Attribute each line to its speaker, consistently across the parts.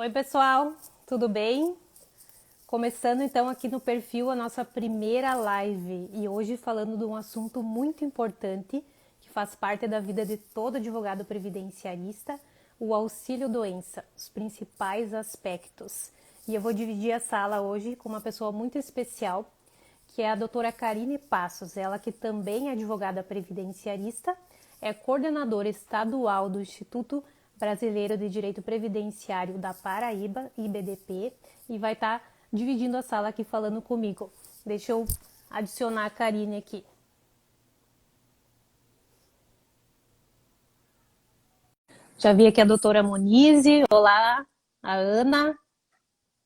Speaker 1: Oi, pessoal, tudo bem? Começando então aqui no perfil a nossa primeira live e hoje falando de um assunto muito importante que faz parte da vida de todo advogado previdenciarista, o auxílio-doença, os principais aspectos. E eu vou dividir a sala hoje com uma pessoa muito especial, que é a doutora Karine Passos, ela que também é advogada previdenciarista, é coordenadora estadual do Instituto Brasileiro de Direito Previdenciário da Paraíba, IBDP, e vai estar dividindo a sala aqui falando comigo. Deixa eu adicionar a Karine aqui. Já vi aqui a doutora Monize, olá, a Ana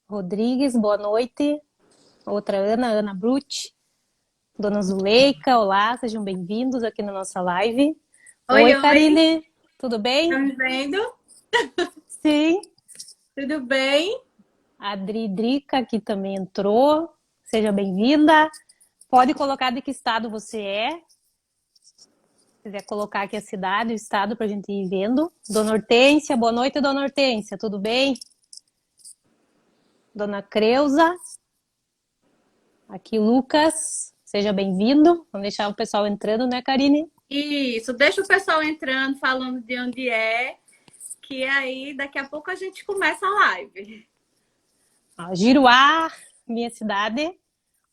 Speaker 1: Rodrigues, boa noite. Outra Ana, Ana Brutti, Dona Zuleika, olá, sejam bem-vindos aqui na nossa live.
Speaker 2: Oi,
Speaker 1: Oi,
Speaker 2: oi,
Speaker 1: Karine, tudo
Speaker 2: tá
Speaker 1: bem?
Speaker 2: me vendo?
Speaker 1: Sim.
Speaker 2: Tudo bem?
Speaker 1: A Drica aqui também entrou, seja bem-vinda. Pode colocar de que estado você é. Se quiser colocar aqui a cidade, o estado, para a gente ir vendo. Dona Hortência, boa noite, Dona Hortência, tudo bem? Dona Creuza, aqui Lucas, seja bem-vindo. Vamos deixar o pessoal entrando, né, Karine?
Speaker 2: Isso, deixa o pessoal entrando, falando de onde é, que aí daqui a pouco a gente começa a live.
Speaker 1: Giruá, minha cidade.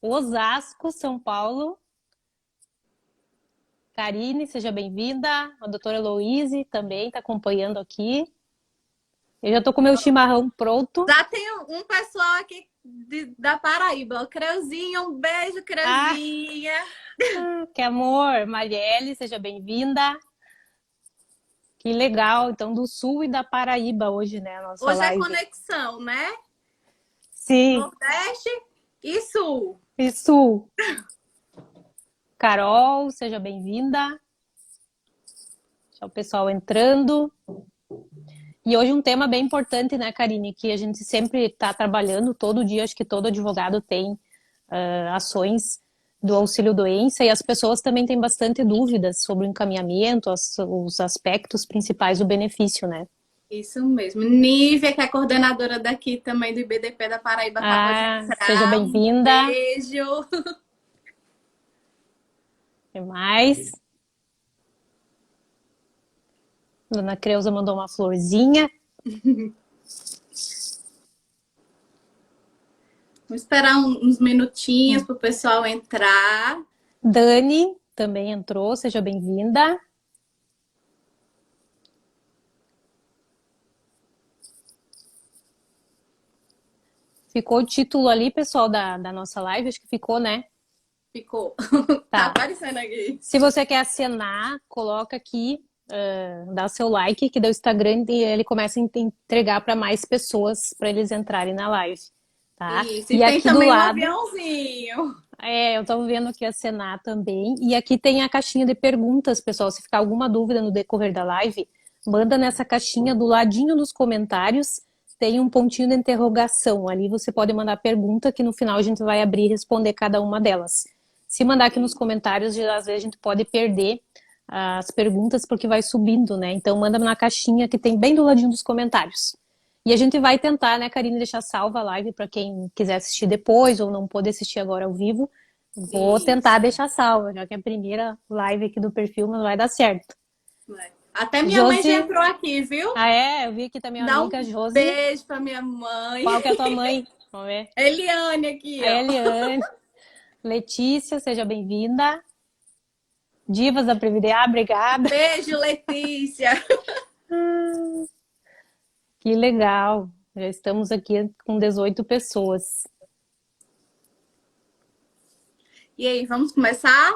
Speaker 1: Osasco, São Paulo. Karine, seja bem-vinda. A doutora Heloise também está acompanhando aqui. Eu já estou com o meu chimarrão pronto.
Speaker 2: Já tem um pessoal aqui da Paraíba, o Creuzinha, um beijo,
Speaker 1: Ah,
Speaker 2: Creuzinha.
Speaker 1: que amor! Marielle, seja bem-vinda. Que legal. Então, do Sul e da Paraíba hoje, né, a nossa
Speaker 2: Hoje é
Speaker 1: live.
Speaker 2: conexão, né?
Speaker 1: Sim,
Speaker 2: Nordeste e Sul.
Speaker 1: e Sul. Carol, seja bem-vinda. Deixa o pessoal entrando. E hoje um tema bem importante, né, Karine, que a gente sempre está trabalhando todo dia, acho que todo advogado tem ações do auxílio-doença e as pessoas também têm bastante dúvidas sobre o encaminhamento, os aspectos principais do benefício, né?
Speaker 2: Isso mesmo. Nívia, que é coordenadora daqui também do IBDP da Paraíba, acabou de
Speaker 1: Ah, seja
Speaker 2: entrar. Um
Speaker 1: bem-vinda.
Speaker 2: beijo.
Speaker 1: O que mais? Dona Creuza mandou uma florzinha.
Speaker 2: Vamos esperar uns minutinhos para o pessoal entrar.
Speaker 1: Dani também entrou, seja bem-vinda. Ficou o título ali, pessoal, da nossa live? Acho que ficou, né?
Speaker 2: Ficou. Tá
Speaker 1: Tá.
Speaker 2: aparecendo aqui.
Speaker 1: Se você quer acenar, coloca aqui, dá seu like, que daí o Instagram ele começa a entregar para mais pessoas, para eles entrarem na live, tá?
Speaker 2: Isso.
Speaker 1: E
Speaker 2: E tem
Speaker 1: aqui do
Speaker 2: também um
Speaker 1: lado,
Speaker 2: aviãozinho.
Speaker 1: eu tô vendo aqui acenar também. E aqui tem a caixinha de perguntas, pessoal. Se ficar alguma dúvida no decorrer da live, manda nessa caixinha do ladinho nos comentários. Tem um pontinho de interrogação. Ali você pode mandar pergunta que no final a gente vai abrir e responder cada uma delas. Se mandar aqui nos comentários, às vezes a gente pode perder as perguntas porque vai subindo, né? Então manda na caixinha que tem bem do ladinho dos comentários. E a gente vai tentar, né, Karine, deixar salva a live para quem quiser assistir depois ou não poder assistir agora ao vivo. Vou tentar
Speaker 2: Isso.
Speaker 1: deixar salva, já que é a primeira live aqui do perfil, mas vai dar certo.
Speaker 2: Até minha mãe já
Speaker 1: Josi,
Speaker 2: entrou aqui, viu?
Speaker 1: eu vi aqui também a
Speaker 2: Dá
Speaker 1: amiga
Speaker 2: um
Speaker 1: Josi.
Speaker 2: beijo para minha mãe.
Speaker 1: Qual que é a tua mãe? Vamos ver.
Speaker 2: Eliane aqui,
Speaker 1: A
Speaker 2: ó.
Speaker 1: Eliane. Letícia, seja bem-vinda. Divas da Previdência, obrigada.
Speaker 2: Beijo, Letícia.
Speaker 1: Que legal. Já estamos aqui com 18 pessoas.
Speaker 2: E aí, vamos começar?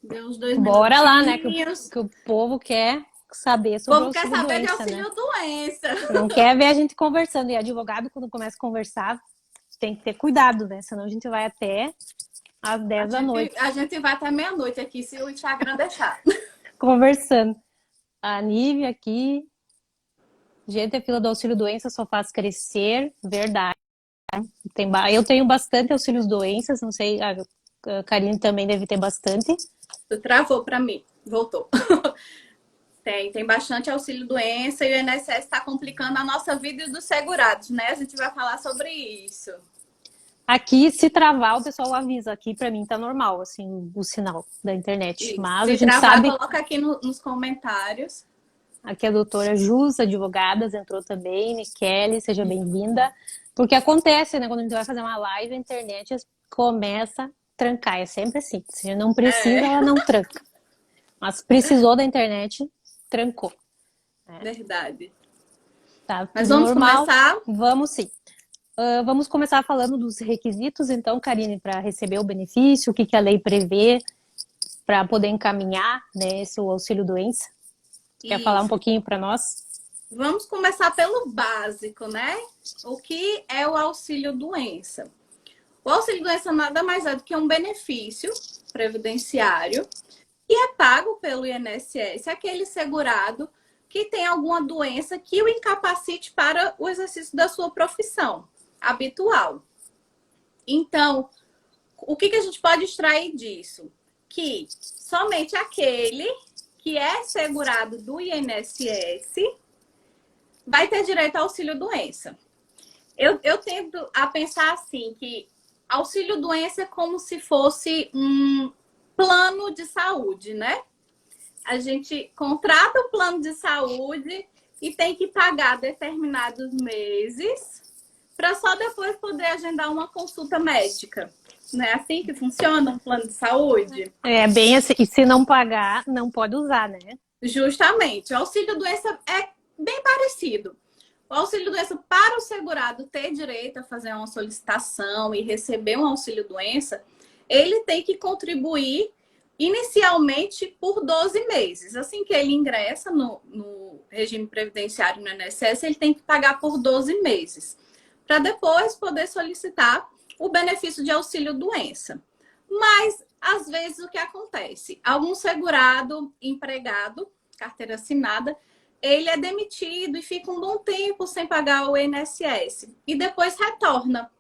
Speaker 2: Deu uns 2
Speaker 1: Bora lá, né? Que o,
Speaker 2: minutinhos.
Speaker 1: que o povo quer saber
Speaker 2: O
Speaker 1: sobre o
Speaker 2: povo quer saber de
Speaker 1: auxílio-doença, né?
Speaker 2: auxílio-doença.
Speaker 1: Não quer ver a gente conversando. E advogado, quando começa a conversar, tem que ter cuidado, né? Senão a gente vai até às 10 da noite
Speaker 2: A gente vai até meia-noite aqui, se o Instagram deixar.
Speaker 1: conversando. A Nívia aqui. Gente, a fila do auxílio-doença só faz crescer. Verdade. Eu tenho bastante auxílios-doenças, não sei, a Karine também deve ter bastante.
Speaker 2: Travou para mim. Voltou. Tem bastante auxílio-doença e o INSS está complicando a nossa vida e dos segurados, né? A gente vai falar sobre isso.
Speaker 1: Aqui, se travar, o pessoal avisa. Aqui, para mim, tá normal, assim, o sinal da internet.
Speaker 2: Isso.
Speaker 1: Mas a
Speaker 2: Se
Speaker 1: gente
Speaker 2: travar,
Speaker 1: sabe,
Speaker 2: coloca aqui nos comentários.
Speaker 1: aqui a doutora Jus, advogadas, entrou também. Kelly, seja bem-vinda. Porque acontece, né? Quando a gente vai fazer uma live, a internet começa a trancar. É sempre assim. Se não precisa,
Speaker 2: É,
Speaker 1: ela não tranca. Mas precisou da internet, trancou. Né?
Speaker 2: verdade.
Speaker 1: Tá
Speaker 2: Mas
Speaker 1: tudo
Speaker 2: vamos
Speaker 1: normal?
Speaker 2: começar?
Speaker 1: Vamos sim. Vamos começar falando dos requisitos, então, Karine, para receber o benefício, o que, que a lei prevê para poder encaminhar, né, esse auxílio-doença. Quer falar um
Speaker 2: Isso.
Speaker 1: pouquinho para nós?
Speaker 2: Vamos começar pelo básico, né? O que é o auxílio-doença? O auxílio-doença nada mais é do que um benefício previdenciário e é pago pelo INSS aquele segurado que tem alguma doença que o incapacite para o exercício da sua profissão habitual. Então, o que a gente pode extrair disso? Que somente aquele que é segurado do INSS vai ter direito ao auxílio-doença. Eu tendo a pensar assim, que auxílio-doença é como se fosse um plano de saúde, né? A gente contrata o plano de saúde e tem que pagar determinados meses para só depois poder agendar uma consulta médica. Não é assim que funciona um plano de saúde?
Speaker 1: É bem assim, e se não pagar, não pode usar, né?
Speaker 2: Justamente. O auxílio-doença é bem parecido. O auxílio-doença, para o segurado ter direito a fazer uma solicitação e receber um auxílio-doença, ele tem que contribuir inicialmente por 12 meses. Assim que ele ingressa no regime previdenciário no INSS, ele tem que pagar por 12 meses, para depois poder solicitar o benefício de auxílio-doença. Mas, às vezes, o que acontece? Algum segurado, empregado, carteira assinada, ele é demitido e fica um bom tempo sem pagar o INSS. E depois retorna,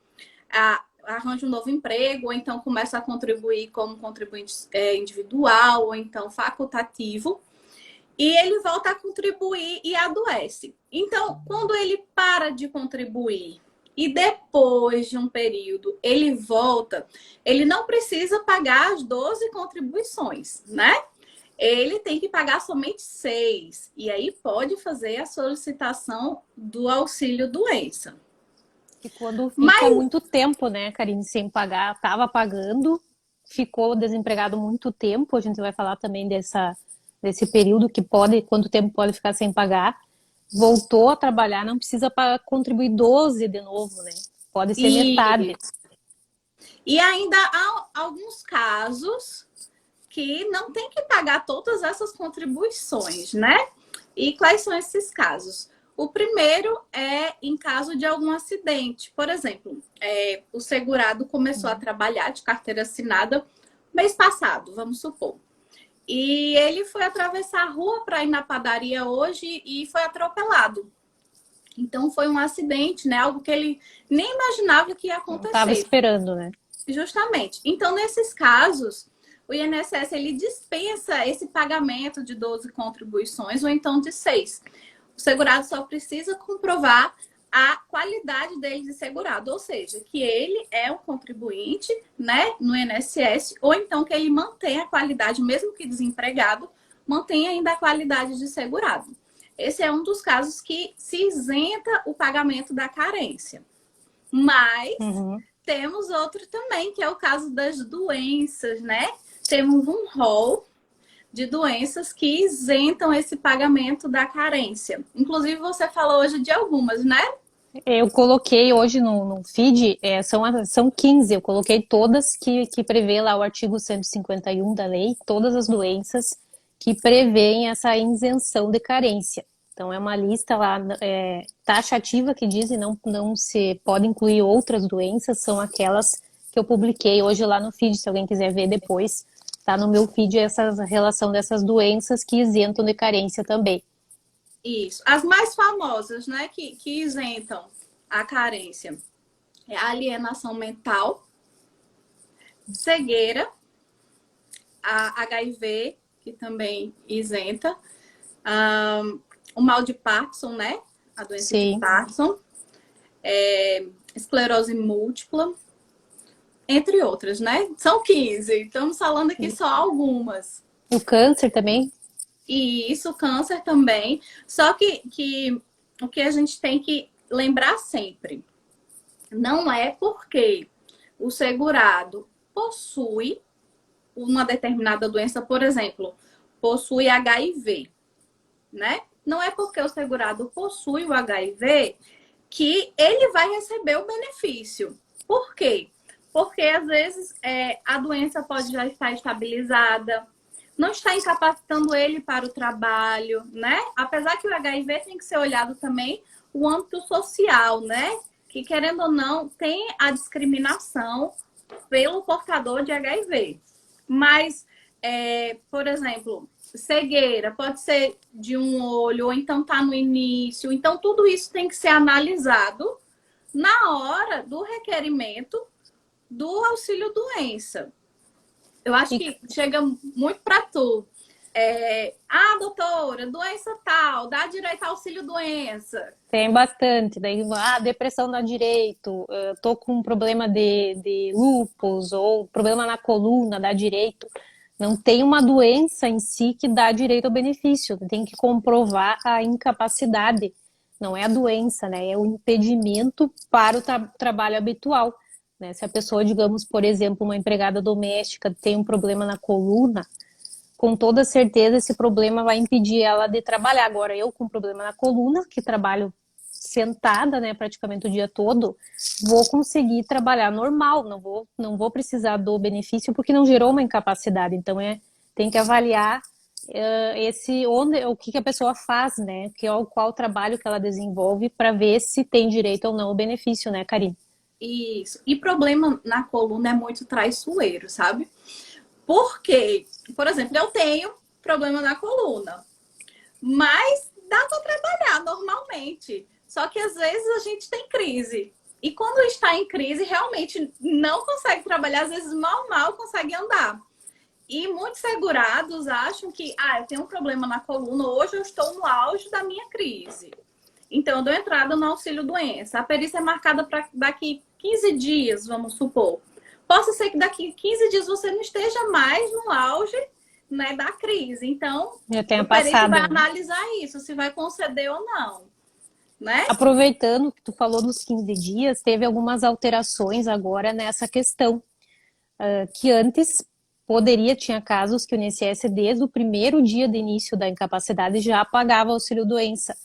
Speaker 2: arranja um novo emprego, ou então começa a contribuir como contribuinte individual, ou então facultativo. E ele volta a contribuir e adoece. Então, quando ele para de contribuir e depois de um período ele volta, ele não precisa pagar as 12 contribuições, né? Ele tem que pagar somente 6. E aí pode fazer a solicitação do auxílio-doença.
Speaker 1: E quando fica
Speaker 2: Mas
Speaker 1: muito tempo, né, Karine, sem pagar, estava pagando, ficou desempregado muito tempo, a gente vai falar também desse período que pode, quanto tempo pode ficar sem pagar, voltou a trabalhar, não precisa contribuir 12 de novo, né? Pode ser metade.
Speaker 2: E ainda há alguns casos que não tem que pagar todas essas contribuições, né? E quais são esses casos? O primeiro é em caso de algum acidente. Por exemplo, o segurado começou a trabalhar de carteira assinada mês passado, vamos supor. E ele foi atravessar a rua para ir na padaria hoje e foi atropelado. Então foi um acidente, né? Algo que ele nem imaginava que ia
Speaker 1: Não estava
Speaker 2: acontecer.
Speaker 1: esperando, né?
Speaker 2: Justamente. Então, nesses casos, o INSS ele dispensa esse pagamento de 12 contribuições ou então de 6. O segurado só precisa comprovar a qualidade dele de segurado, ou seja, que ele é um contribuinte, né, no INSS, ou então que ele mantém a qualidade, mesmo que desempregado, mantém ainda a qualidade de segurado. Esse é um dos casos que se isenta o pagamento da carência. Mas temos outro também, que é o caso das doenças, né? Temos um rol de doenças que isentam esse pagamento da carência. Inclusive, você falou hoje de algumas, né?
Speaker 1: Eu coloquei hoje no feed, são 15, eu coloquei todas que prevê lá o artigo 151 da lei, todas as doenças que prevêem essa isenção de carência. Então é uma lista lá taxativa que diz e não se pode incluir outras doenças, são aquelas que eu publiquei hoje lá no feed, se alguém quiser ver depois, tá no meu feed essa relação dessas doenças que isentam de carência também.
Speaker 2: Isso. As mais famosas, né, que isentam a carência é a alienação mental, cegueira, a HIV, que também isenta, O mal de Parkinson, né? A doença de
Speaker 1: Sim.
Speaker 2: Parkinson, esclerose múltipla, entre outras, né? São 15. Estamos falando aqui só algumas.
Speaker 1: O câncer também?
Speaker 2: E isso, câncer também. Só que o que a gente tem que lembrar sempre, não é porque o segurado possui uma determinada doença, por exemplo, possui HIV, né? Não é porque o segurado possui o HIV que ele vai receber o benefício. Por quê? Porque às vezes a doença pode já estar estabilizada, não está incapacitando ele para o trabalho, né? Apesar que o HIV tem que ser olhado também o âmbito social, né? Que querendo ou não, tem a discriminação pelo portador de HIV. Mas, por exemplo, cegueira pode ser de um olho, ou então tá no início. Então, tudo isso tem que ser analisado na hora do requerimento do auxílio doença. Eu acho
Speaker 1: E
Speaker 2: que chega muito para tu. Doutora, doença tal, dá direito ao auxílio doença.
Speaker 1: tem bastante. Daí, depressão dá direito, tô com um problema de lúpus ou problema na coluna, dá direito. Não tem uma doença em si que dá direito ao benefício. Tem que comprovar a incapacidade. Não é a doença, né? É o impedimento para o trabalho habitual. Né? Se a pessoa, digamos, por exemplo, uma empregada doméstica tem um problema na coluna, com toda certeza esse problema vai impedir ela de trabalhar. Agora, eu com problema na coluna, que trabalho sentada, né, praticamente o dia todo, vou conseguir trabalhar normal, não vou precisar do benefício porque não gerou uma incapacidade. Então, tem que avaliar o que a pessoa faz, né, qual trabalho que ela desenvolve para ver se tem direito ou não ao benefício, né, Karine?
Speaker 2: Isso. E problema na coluna é muito traiçoeiro, sabe? Porque, por exemplo, eu tenho problema na coluna, mas dá para trabalhar normalmente. Só que às vezes a gente tem crise. E quando está em crise, realmente não consegue trabalhar, às vezes mal consegue andar. E muitos segurados acham que, eu tenho um problema na coluna, hoje eu estou no auge da minha crise. Então, eu dou entrada no auxílio doença. A perícia é marcada para daqui 15 dias, vamos supor. Possa ser que daqui 15 dias você não esteja mais no auge, né, da crise. Então,
Speaker 1: Já
Speaker 2: o
Speaker 1: tenha
Speaker 2: perito vai
Speaker 1: passado, né?
Speaker 2: analisar isso, se vai conceder ou não, né?
Speaker 1: Aproveitando que tu falou dos 15 dias, teve algumas alterações agora nessa questão, que antes tinha casos que o INSS, desde o primeiro dia de início da incapacidade, já pagava auxílio-doença.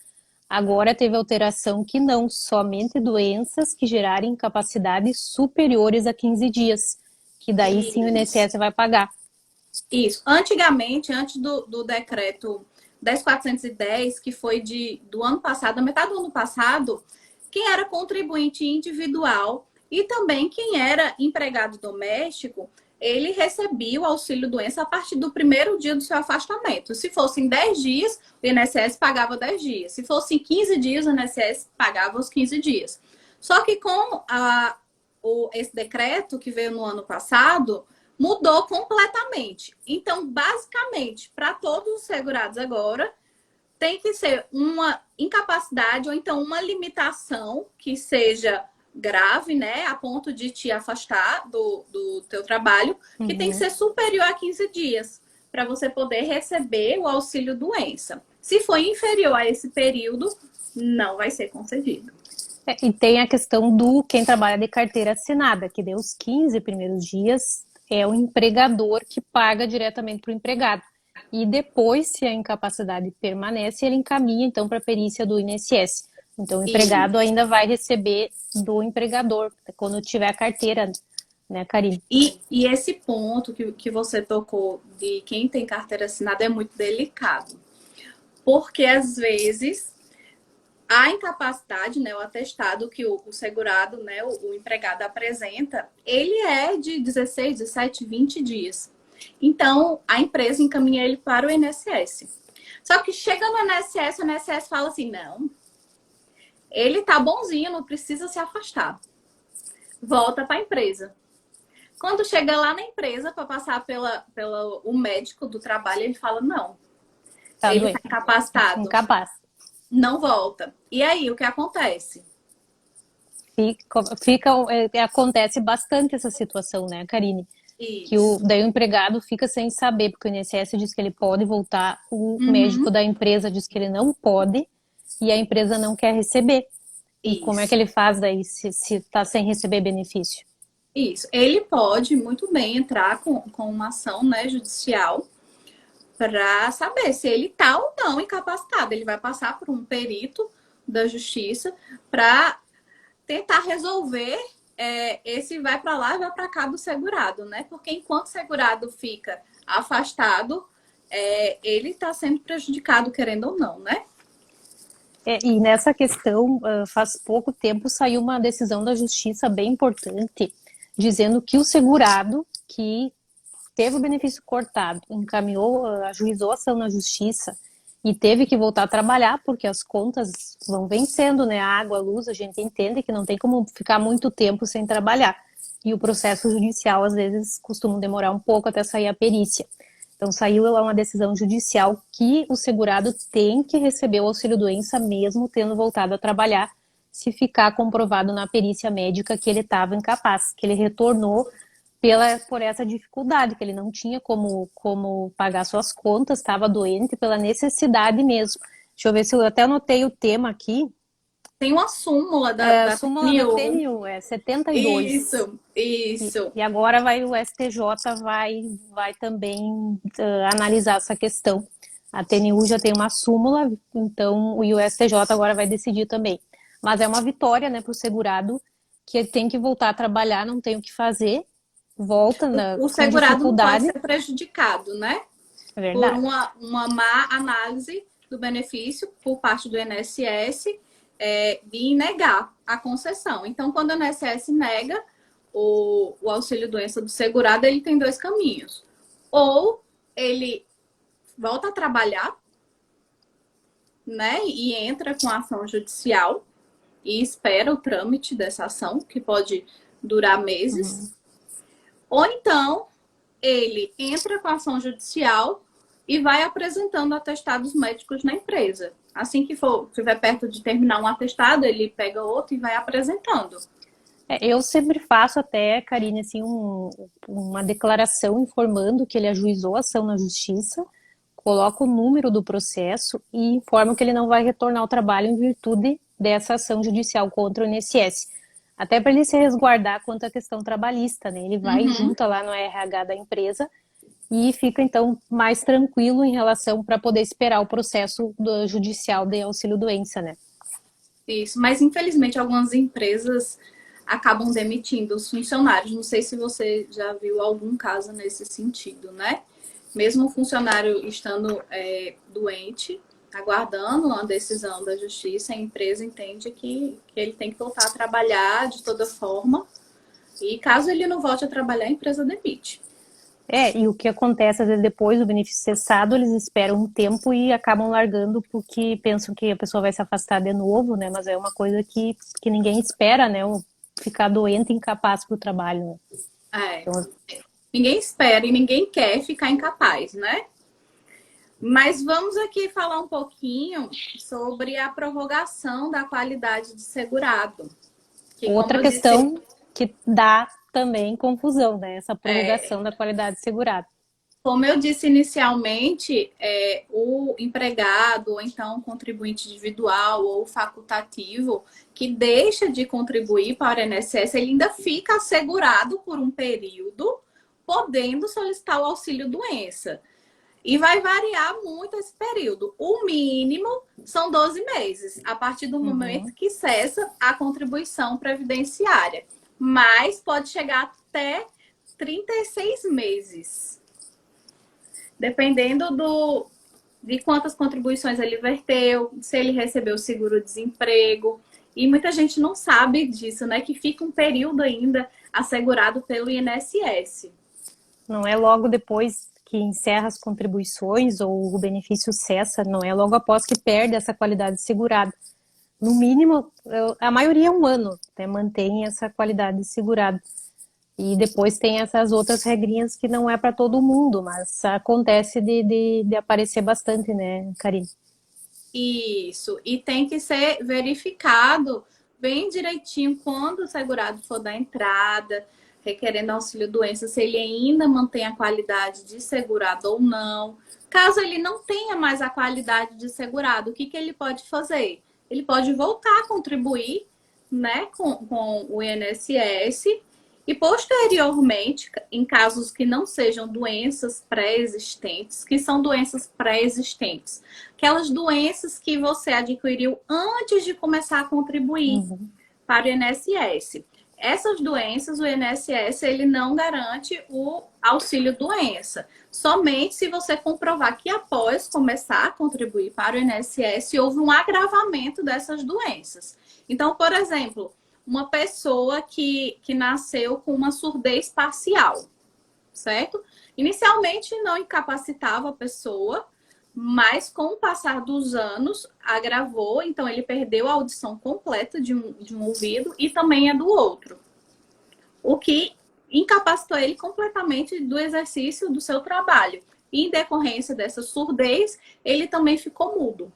Speaker 1: Agora teve alteração que não, somente doenças que gerarem incapacidades superiores a 15 dias, que daí sim o
Speaker 2: Isso.
Speaker 1: INSS vai pagar.
Speaker 2: Isso. Antigamente, antes do decreto 10.410, que foi do ano passado, da metade do ano passado, quem era contribuinte individual e também quem era empregado doméstico, ele recebia o auxílio-doença a partir do primeiro dia do seu afastamento. Se fossem 10 dias, o INSS pagava 10 dias. Se fossem 15 dias, o INSS pagava os 15 dias. Só que com esse decreto que veio no ano passado, mudou completamente. Então, basicamente, para todos os segurados agora, tem que ser uma incapacidade ou então uma limitação que seja grave, né, a ponto de te afastar do teu trabalho, que tem que ser superior a 15 dias para você poder receber o auxílio doença. Se for inferior a esse período, não vai ser concedido.
Speaker 1: E tem a questão do quem trabalha de carteira assinada, que deu os 15 primeiros dias é o empregador que paga diretamente para o empregado. E depois, se a incapacidade permanece, ele encaminha então para a perícia do INSS. Então, o empregado ainda vai receber do empregador, quando tiver a carteira, né, Karine?
Speaker 2: E esse ponto que você tocou de quem tem carteira assinada é muito delicado. Porque, às vezes, a incapacidade, né, o atestado que o segurado, né, o empregado apresenta, ele é de 16, 17, 20 dias. Então, a empresa encaminha ele para o INSS. Só que chega no INSS, o INSS fala assim, não, ele tá bonzinho, não precisa se afastar. Volta para a empresa. Quando chega lá na empresa para passar pelo médico do trabalho, ele fala, não,
Speaker 1: Tá
Speaker 2: ele está
Speaker 1: doente.
Speaker 2: incapacitado,
Speaker 1: Incapaz.
Speaker 2: não volta. E aí, o que acontece?
Speaker 1: Acontece bastante essa situação, né, Karine? Que
Speaker 2: Isso.
Speaker 1: daí o empregado fica sem saber, porque o INSS diz que ele pode voltar, o médico
Speaker 2: Uhum,
Speaker 1: da empresa diz que ele não pode, e a empresa não quer receber. E como é que
Speaker 2: isso.
Speaker 1: ele faz daí se tá sem receber benefício?
Speaker 2: Isso. Ele pode muito bem entrar com uma ação, né, judicial para saber se ele está ou não incapacitado. Ele vai passar por um perito da justiça para tentar resolver esse vai para lá e vai para cá do segurado, né? Porque enquanto o segurado fica afastado, ele está sendo prejudicado, querendo ou não, né?
Speaker 1: E nessa questão, faz pouco tempo saiu uma decisão da justiça bem importante, dizendo que o segurado que teve o benefício cortado, encaminhou, ajuizou a ação na justiça e teve que voltar a trabalhar porque as contas vão vencendo, né? A água, a luz, a gente entende que não tem como ficar muito tempo sem trabalhar. E o processo judicial, às vezes, costuma demorar um pouco até sair a perícia. Então, saiu lá uma decisão judicial que o segurado tem que receber o auxílio-doença mesmo tendo voltado a trabalhar, se ficar comprovado na perícia médica que ele estava incapaz, que ele retornou por essa dificuldade, que ele não tinha como pagar suas contas, estava doente pela necessidade mesmo. Deixa eu ver se eu até anotei o tema aqui.
Speaker 2: Tem uma súmula
Speaker 1: A
Speaker 2: da
Speaker 1: súmula da
Speaker 2: TNU.
Speaker 1: TNU é 72.
Speaker 2: Isso, isso.
Speaker 1: E agora o STJ vai também analisar essa questão. A TNU já tem uma súmula, então o STJ agora vai decidir também. Mas é uma vitória, né, para o segurado, que ele tem que voltar a trabalhar, não tem o que fazer, volta
Speaker 2: O
Speaker 1: com
Speaker 2: segurado não pode
Speaker 1: dificuldade.
Speaker 2: ser prejudicado, né?
Speaker 1: É
Speaker 2: Por
Speaker 1: verdade.
Speaker 2: uma má análise do benefício por parte do INSS de negar a concessão. Então, quando o INSS nega o auxílio-doença do segurado, ele tem dois caminhos. Ou ele volta a trabalhar, né, e entra com a ação judicial e espera o trâmite dessa ação, que pode durar meses.
Speaker 1: Uhum.
Speaker 2: Ou então, ele entra com a ação judicial e vai apresentando atestados médicos na empresa. Assim que estiver perto de terminar um atestado, ele pega outro e vai apresentando.
Speaker 1: Eu sempre faço até, Karine, assim, uma declaração informando que ele ajuizou a ação na justiça, coloca o número do processo e informa que ele não vai retornar ao trabalho em virtude dessa ação judicial contra o INSS. Até para ele se resguardar quanto à questão trabalhista, né? Ele vai
Speaker 2: Uhum.
Speaker 1: junto lá no RH da empresa e fica então mais tranquilo em relação para poder esperar o processo judicial de auxílio-doença, né?
Speaker 2: Isso, mas infelizmente algumas empresas acabam demitindo os funcionários. Não sei se você já viu algum caso nesse sentido, né? Mesmo o funcionário estando doente, aguardando uma decisão da justiça, a empresa entende que ele tem que voltar a trabalhar de toda forma. E caso ele não volte a trabalhar, a empresa demite.
Speaker 1: E o que acontece, às vezes, depois do benefício cessado, eles esperam um tempo e acabam largando porque pensam que a pessoa vai se afastar de novo, né? Mas é uma coisa que ninguém espera, né? Ficar doente e incapaz para o trabalho, né? Então,
Speaker 2: Ninguém espera e ninguém quer ficar incapaz, né? Mas vamos aqui falar um pouquinho sobre a prorrogação da qualidade de segurado. Que, como
Speaker 1: outra
Speaker 2: eu disse,
Speaker 1: questão que dá também confusão, né? Essa
Speaker 2: é,
Speaker 1: prorrogação da qualidade segurada.
Speaker 2: como eu disse inicialmente, o empregado, ou então o contribuinte individual ou facultativo, que deixa de contribuir para o INSS, ele ainda fica assegurado por um período, podendo solicitar o auxílio-doença. E vai variar muito esse período. O mínimo são 12 meses, a partir do momento
Speaker 1: Uhum.
Speaker 2: que cessa a contribuição previdenciária. Mas pode chegar até 36 meses, dependendo de quantas contribuições ele verteu, se ele recebeu seguro-desemprego. E muita gente não sabe disso, né? Que fica um período ainda assegurado pelo INSS.
Speaker 1: Não é logo depois que encerra as contribuições ou o benefício cessa, não é logo após que perde essa qualidade segurada. No mínimo, a maioria é um ano, né, mantém essa qualidade segurada. E depois tem essas outras regrinhas que não é para todo mundo, mas acontece de aparecer bastante, né, Karine?
Speaker 2: Isso. E tem que ser verificado bem direitinho quando o segurado for dar entrada, requerendo auxílio-doença, se ele ainda mantém a qualidade de segurado ou não. Caso ele não tenha mais a qualidade de segurado, o que, que ele pode fazer? Ele pode voltar a contribuir, né, com o INSS e posteriormente, em casos que não sejam doenças pré-existentes, que são doenças pré-existentes, aquelas doenças que você adquiriu antes de começar a contribuir
Speaker 1: Uhum.
Speaker 2: para o INSS. Essas doenças, o INSS ele não garante o auxílio doença. Somente se você comprovar que após começar a contribuir para o INSS houve um agravamento dessas doenças. Então, por exemplo, uma pessoa que nasceu com uma surdez parcial, certo? Inicialmente não incapacitava a pessoa, mas com o passar dos anos agravou, então ele perdeu a audição completa de um ouvido e também a do outro. O que incapacitou ele completamente do exercício do seu trabalho. E em decorrência dessa surdez, ele também ficou mudo.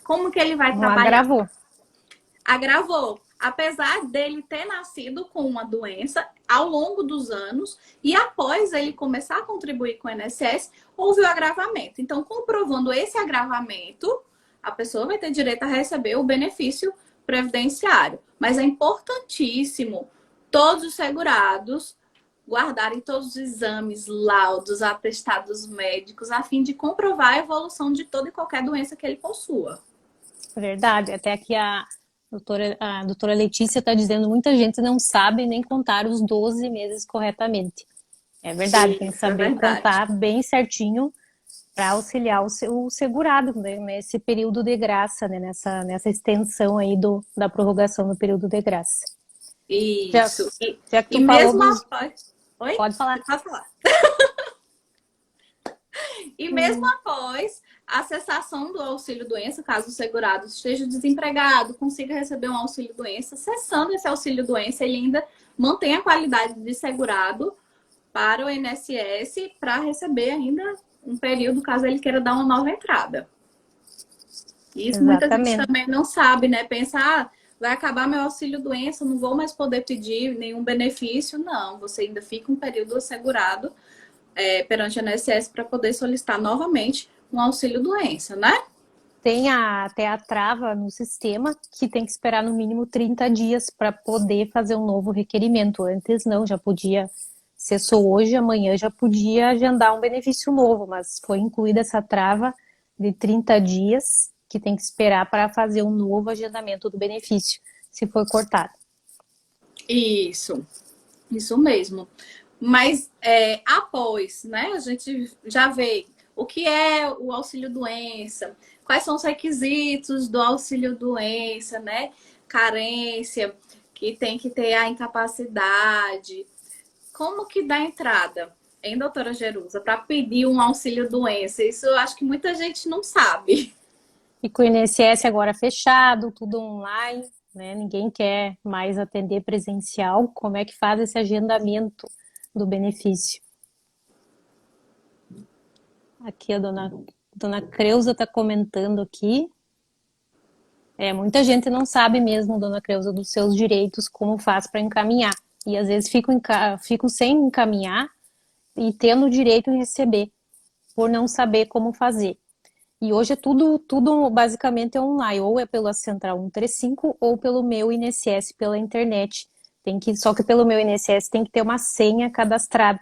Speaker 2: Como que ele vai
Speaker 1: Não
Speaker 2: trabalhar?
Speaker 1: agravou.
Speaker 2: Agravou. Apesar dele ter nascido com uma doença ao longo dos anos e após ele começar a contribuir com o INSS, houve o agravamento. Então, comprovando esse agravamento, a pessoa vai ter direito a receber o benefício previdenciário. Mas é importantíssimo todos os segurados guardarem todos os exames, laudos, atestados médicos, a fim de comprovar a evolução de toda e qualquer doença que ele possua.
Speaker 1: Verdade. Até aqui a doutora Letícia está dizendo muita gente não sabe nem contar os 12 meses corretamente. É verdade, tem que
Speaker 2: Isso é
Speaker 1: saber
Speaker 2: verdade.
Speaker 1: contar bem certinho para auxiliar o segurado, né, nesse período de graça, né, nessa extensão aí da prorrogação do período de graça. Já,
Speaker 2: Isso.
Speaker 1: já que
Speaker 2: E
Speaker 1: tu falou
Speaker 2: mesmo
Speaker 1: dos...
Speaker 2: após. Oi?
Speaker 1: Pode falar.
Speaker 2: Pode falar. E mesmo
Speaker 1: Hum,
Speaker 2: após a cessação do auxílio-doença, caso o segurado esteja desempregado, consiga receber um auxílio-doença, cessando esse auxílio-doença, ele ainda mantém a qualidade de segurado para o INSS para receber ainda um período, caso ele queira dar uma nova entrada. Isso muita gente
Speaker 1: exatamente.
Speaker 2: também não sabe, né? Pensa, vai acabar meu auxílio-doença, não vou mais poder pedir nenhum benefício. Não, você ainda fica um período assegurado perante a INSS para poder solicitar novamente um auxílio-doença, né?
Speaker 1: Tem até a trava no sistema que tem que esperar no mínimo 30 dias para poder fazer um novo requerimento. Antes não, já podia, cessou hoje, amanhã já podia agendar um benefício novo, mas foi incluída essa trava de 30 dias que tem que esperar para fazer um novo agendamento do benefício, se for cortado.
Speaker 2: Isso mesmo. Mas após, né? A gente já vê o que é o auxílio-doença, quais são os requisitos do auxílio-doença, né? Carência, que tem que ter a incapacidade. Como que dá entrada, hein, doutora Jerusa, para pedir um auxílio-doença? Isso eu acho que muita gente não sabe.
Speaker 1: E com o INSS agora fechado, tudo online, né? Ninguém quer mais atender presencial. Como é que faz esse agendamento do benefício? Aqui a dona Creuza está comentando aqui. Muita gente não sabe mesmo, dona Creuza, dos seus direitos, como faz para encaminhar. E às vezes fico sem encaminhar e tendo o direito de receber, por não saber como fazer. E hoje é tudo basicamente online, ou é pela Central 135 ou pelo meu INSS pela internet. Só que pelo meu INSS tem que ter uma senha cadastrada,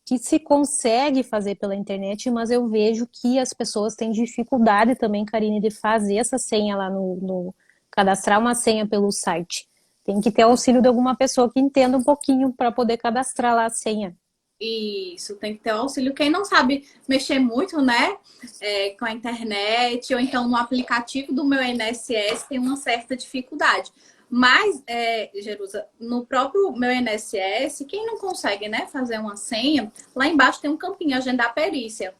Speaker 1: que se consegue fazer pela internet, mas eu vejo que as pessoas têm dificuldade também, Karine, de fazer essa senha lá no cadastrar uma senha pelo site. Tem que ter auxílio de alguma pessoa que entenda um pouquinho para poder cadastrar lá a senha.
Speaker 2: Isso, tem que ter auxílio. Quem não sabe mexer muito, né, com a internet, ou então no aplicativo do meu INSS, tem uma certa dificuldade. Mas, Jerusa, no próprio meu INSS, quem não consegue, né, fazer uma senha, lá embaixo tem um campinho, agendar perícia.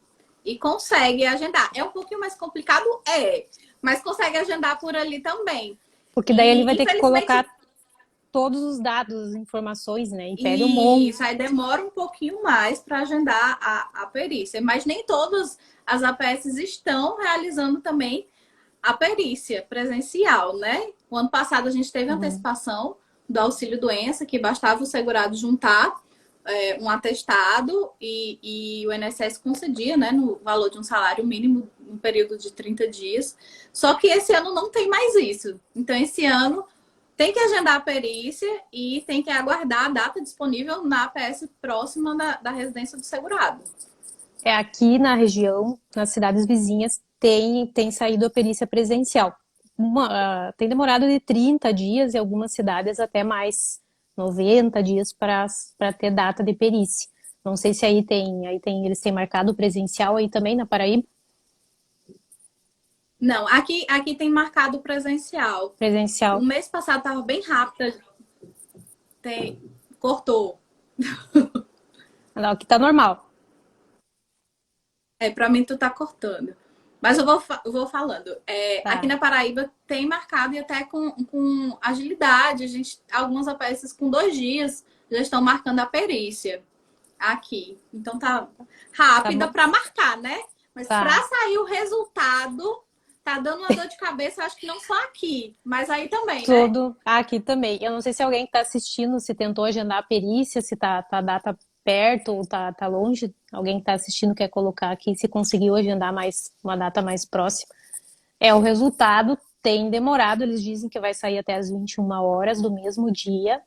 Speaker 2: E consegue agendar. É um pouquinho mais complicado? É. Mas consegue agendar por ali também.
Speaker 1: Porque daí ele
Speaker 2: E,
Speaker 1: vai ter que
Speaker 2: infelizmente,
Speaker 1: colocar. todos os dados, as informações, né? Impede um
Speaker 2: E
Speaker 1: monte.
Speaker 2: isso aí demora um pouquinho mais para agendar a perícia. Mas nem todas as APS estão realizando também a perícia presencial, né? O ano passado a gente teve
Speaker 1: Uhum.
Speaker 2: antecipação do auxílio-doença, que bastava o segurado juntar um atestado e o INSS concedia, né, no valor de um salário mínimo no período de 30 dias. Só que esse ano não tem mais isso. Então, esse ano tem que agendar a perícia e tem que aguardar a data disponível na APS próxima da residência do segurado.
Speaker 1: É, aqui na região, nas cidades vizinhas, tem saído a perícia presencial. Tem demorado de 30 dias e algumas cidades até mais 90 dias para ter data de perícia. Não sei se eles têm marcado presencial aí também na Paraíba.
Speaker 2: Não, aqui tem marcado presencial. O
Speaker 1: Presencial.
Speaker 2: mês passado estava bem rápido. Tem, cortou.
Speaker 1: Não, aqui tá normal.
Speaker 2: Para mim tu tá cortando. Mas eu vou falando. Aqui
Speaker 1: Tá.
Speaker 2: na Paraíba tem marcado e até com agilidade. Algumas APS com 2 dias já estão marcando a perícia aqui. Então tá
Speaker 1: Tá
Speaker 2: rápida
Speaker 1: bom.
Speaker 2: para marcar, né? Mas para
Speaker 1: Tá.
Speaker 2: sair o resultado, tá dando uma dor de cabeça, acho que não só aqui, mas aí também, né?
Speaker 1: Tudo aqui também. Eu não sei se alguém que está assistindo, se tentou agendar a perícia, se tá a data perto ou tá longe. Alguém que está assistindo quer colocar aqui se conseguiu agendar uma data mais próxima. O resultado tem demorado, eles dizem que vai sair até as 21 horas do mesmo dia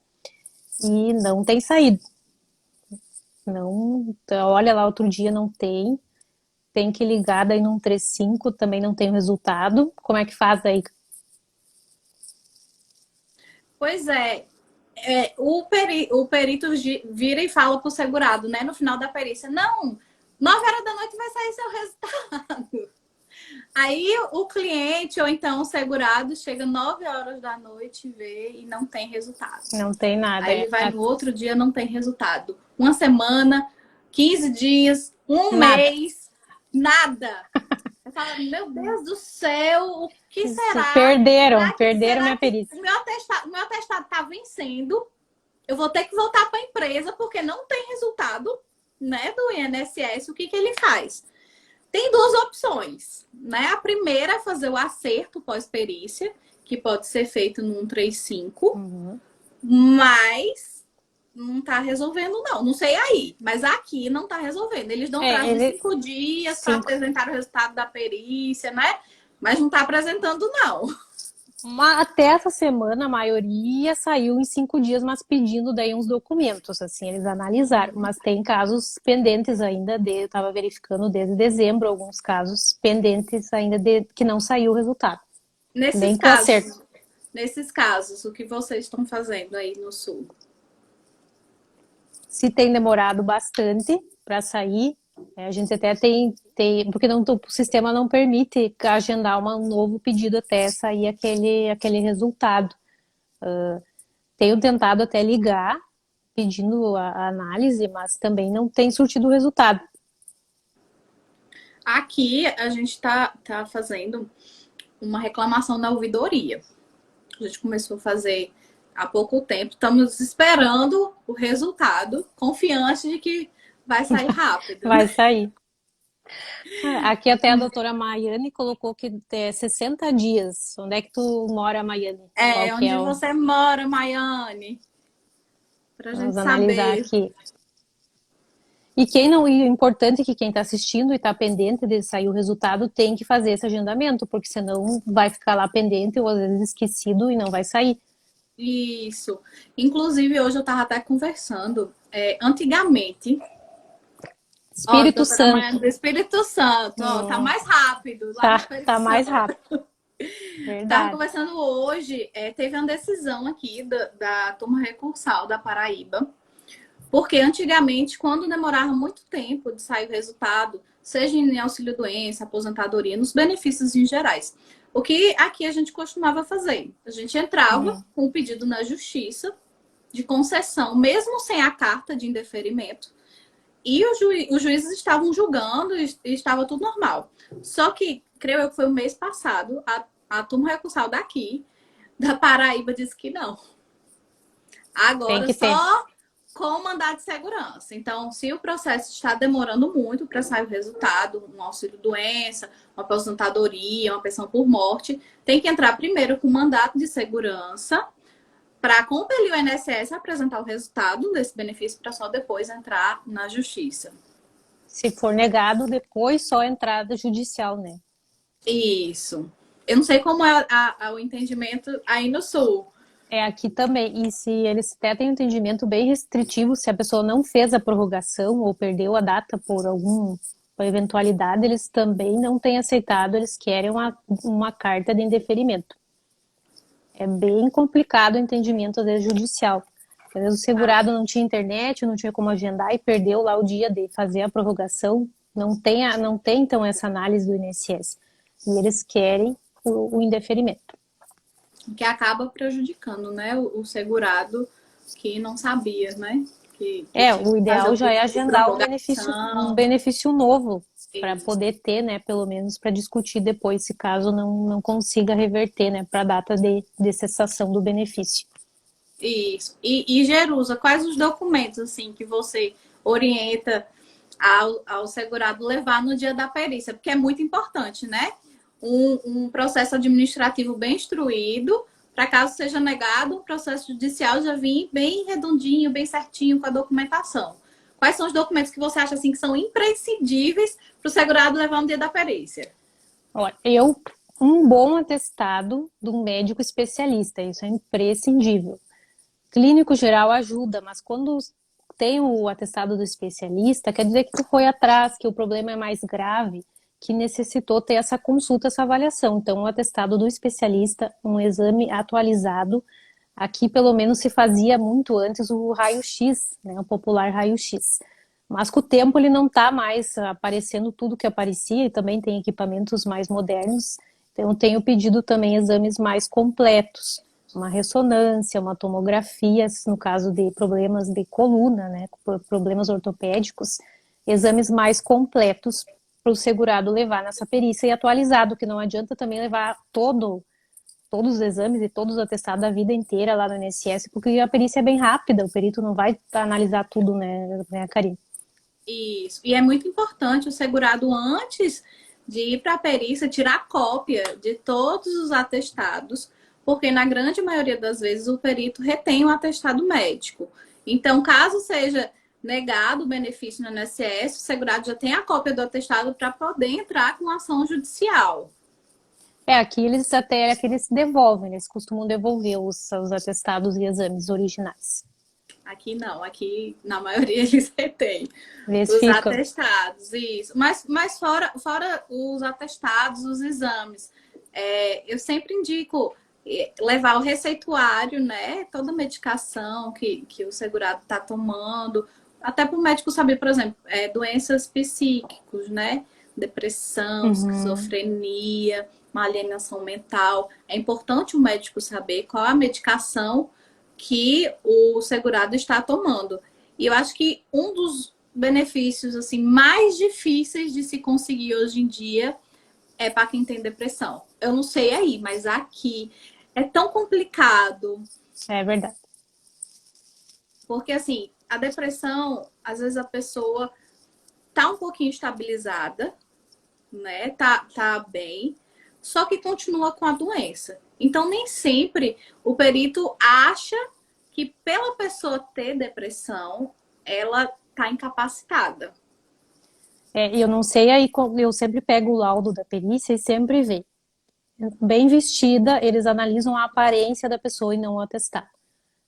Speaker 1: e não tem saído. Não, olha lá, outro dia não tem. Tem que ligar daí no 135, também não tem o resultado. Como é que faz daí?
Speaker 2: Pois é, o perito vira e fala pro segurado, né, no final da perícia, não, 9 horas da noite vai sair seu resultado. Aí o cliente ou então o segurado chega 9 horas da noite e vê e não tem resultado.
Speaker 1: Não tem nada.
Speaker 2: Aí ele vai no outro dia, não tem resultado. Uma semana, 15 dias, um
Speaker 1: Nada.
Speaker 2: mês, nada. Eu falo, meu Deus do céu, o que será?
Speaker 1: Perderam
Speaker 2: Será
Speaker 1: minha
Speaker 2: que
Speaker 1: perícia.
Speaker 2: o meu atestado tá vencendo? Eu vou ter que voltar para a empresa porque não tem resultado, né, do INSS. O que ele faz? Tem duas opções, né? A primeira é fazer o acerto pós-perícia, que pode ser feito no 135,
Speaker 1: Uhum.
Speaker 2: mas não tá resolvendo, não. Não sei aí, mas aqui não tá resolvendo. Eles dão prazo de
Speaker 1: Ele
Speaker 2: 5 dias para
Speaker 1: cinco.
Speaker 2: apresentar o resultado da perícia, né? Mas não tá apresentando, não.
Speaker 1: Até essa semana a maioria saiu em 5 dias, mas pedindo daí uns documentos, assim, eles analisaram. Mas tem casos pendentes ainda eu estava verificando desde dezembro, alguns casos pendentes ainda de que não saiu o resultado.
Speaker 2: Nesses
Speaker 1: Nem com acerto.
Speaker 2: casos, nesses casos, o que vocês estão fazendo aí no Sul?
Speaker 1: Se tem demorado bastante para sair, a gente até porque o sistema não permite agendar um novo pedido até sair aquele resultado. Tenho tentado até ligar pedindo a análise, mas também não tem surtido resultado.
Speaker 2: Aqui a gente tá fazendo uma reclamação na ouvidoria. A gente começou a fazer há pouco tempo. Estamos esperando o resultado, confiante de que vai sair rápido,
Speaker 1: Vai
Speaker 2: né?
Speaker 1: sair. Aqui até a doutora Maiane colocou que é 60 dias. Onde é que tu mora, Maiane? Qual que
Speaker 2: Onde
Speaker 1: é o...
Speaker 2: você mora, Maiane? Pra
Speaker 1: Vamos
Speaker 2: gente
Speaker 1: analisar
Speaker 2: saber.
Speaker 1: aqui. E quem não, e o importante é que quem está assistindo e está pendente de sair o resultado tem que fazer esse agendamento, porque senão vai ficar lá pendente ou às vezes esquecido e não vai sair.
Speaker 2: Isso. Inclusive, hoje eu estava até conversando. Antigamente, ó,
Speaker 1: Espírito
Speaker 2: doutora Maia
Speaker 1: Santo.
Speaker 2: do Espírito Santo, ó, tá
Speaker 1: Hum,
Speaker 2: mais rápido lá no Espírito
Speaker 1: tá mais
Speaker 2: Santo.
Speaker 1: rápido.
Speaker 2: Tava
Speaker 1: Verdade.
Speaker 2: conversando hoje, teve uma decisão aqui da turma recursal da Paraíba, porque antigamente, quando demorava muito tempo de sair o resultado, seja em auxílio-doença, aposentadoria, nos benefícios em gerais, o que aqui a gente costumava fazer? A gente entrava
Speaker 1: Uhum.
Speaker 2: com um pedido na justiça de concessão, mesmo sem a carta de indeferimento, e os juízes estavam julgando e estava tudo normal. Só que, creio eu que foi o mês passado, a turma recursal daqui, da Paraíba, disse que não.
Speaker 1: Tem
Speaker 2: Agora,
Speaker 1: que ter.
Speaker 2: só com mandado de segurança. Então, se o processo está demorando muito para sair o resultado, um auxílio-doença, uma aposentadoria, uma pensão por morte, tem que entrar primeiro com mandato de segurança para compelir o INSS a apresentar o resultado desse benefício para só depois entrar na justiça.
Speaker 1: Se for negado, depois só entrada judicial, né?
Speaker 2: Isso. Eu não sei como é o entendimento aí no Sul.
Speaker 1: É aqui também. E se eles até têm um entendimento bem restritivo, se a pessoa não fez a prorrogação ou perdeu a data por alguma eventualidade, eles também não têm aceitado, eles querem uma carta de indeferimento. É bem complicado o entendimento, às vezes, judicial. Às vezes o segurado não tinha internet, não tinha como agendar e perdeu lá o dia de fazer a prorrogação. Não tem então, essa análise do INSS. E eles querem o indeferimento.
Speaker 2: Que acaba prejudicando, né, o segurado que não sabia, né, que tinha
Speaker 1: O
Speaker 2: que fazer
Speaker 1: ideal
Speaker 2: o
Speaker 1: já é
Speaker 2: pedido de
Speaker 1: agendar um
Speaker 2: prorrogação.
Speaker 1: benefício novo para
Speaker 2: Isso,
Speaker 1: poder ter, né, pelo menos para discutir depois, se caso não consiga reverter, né, para a data de cessação do benefício.
Speaker 2: isso. E Jerusa, quais os documentos, assim, que você orienta ao segurado levar no dia da perícia? Porque é muito importante, né? Um processo administrativo bem instruído, para caso seja negado, o processo judicial já vir bem redondinho, bem certinho com a documentação. Quais são os documentos que você acha assim que são imprescindíveis para o segurado levar no dia da perícia?
Speaker 1: Olha, um bom atestado de um médico especialista, isso é imprescindível. Clínico geral ajuda, mas quando tem o atestado do especialista, quer dizer que tu foi atrás, que o problema é mais grave, que necessitou ter essa consulta, essa avaliação. Então, o atestado do especialista, um exame atualizado, aqui pelo menos se fazia muito antes o raio-x, né, o popular raio-x. Mas com o tempo ele não está mais aparecendo tudo que aparecia e também tem equipamentos mais modernos. Então, eu tenho pedido também exames mais completos, uma ressonância, uma tomografia, no caso de problemas de coluna, né, problemas ortopédicos, exames mais completos para o segurado levar nessa perícia e atualizado, que não adianta também levar todos os exames e todos os atestados da vida inteira lá no INSS, porque a perícia é bem rápida, o perito não vai analisar tudo, né, Karine?
Speaker 2: Isso. E é muito importante o segurado, antes de ir para a perícia, tirar cópia de todos os atestados, porque na grande maioria das vezes o perito retém o atestado médico. Então, caso seja negado o benefício no INSS, o segurado já tem a cópia do atestado para poder entrar com ação judicial.
Speaker 1: Aqui eles devolvem, eles costumam devolver os atestados e exames originais.
Speaker 2: Aqui não, aqui na maioria eles retêm
Speaker 1: Eles
Speaker 2: os
Speaker 1: ficam.
Speaker 2: atestados, isso. Mas fora os atestados, os exames, eu sempre indico levar o receituário, né? Toda a medicação que o segurado está tomando, até para o médico saber, por exemplo, doenças psíquicas, né? Depressão,
Speaker 1: Uhum.
Speaker 2: esquizofrenia, uma alienação mental. É importante o médico saber qual a medicação que o segurado está tomando. E eu acho que um dos benefícios assim mais difíceis de se conseguir hoje em dia é para quem tem depressão. Eu não sei aí, mas aqui é tão complicado,
Speaker 1: É verdade.
Speaker 2: porque assim, a depressão, às vezes a pessoa tá um pouquinho estabilizada, né? Tá bem, só que continua com a doença. Então, nem sempre o perito acha que pela pessoa ter depressão, ela tá incapacitada.
Speaker 1: Eu não sei aí, eu sempre pego o laudo da perícia e sempre vejo. Bem vestida, eles analisam a aparência da pessoa e não o atestado.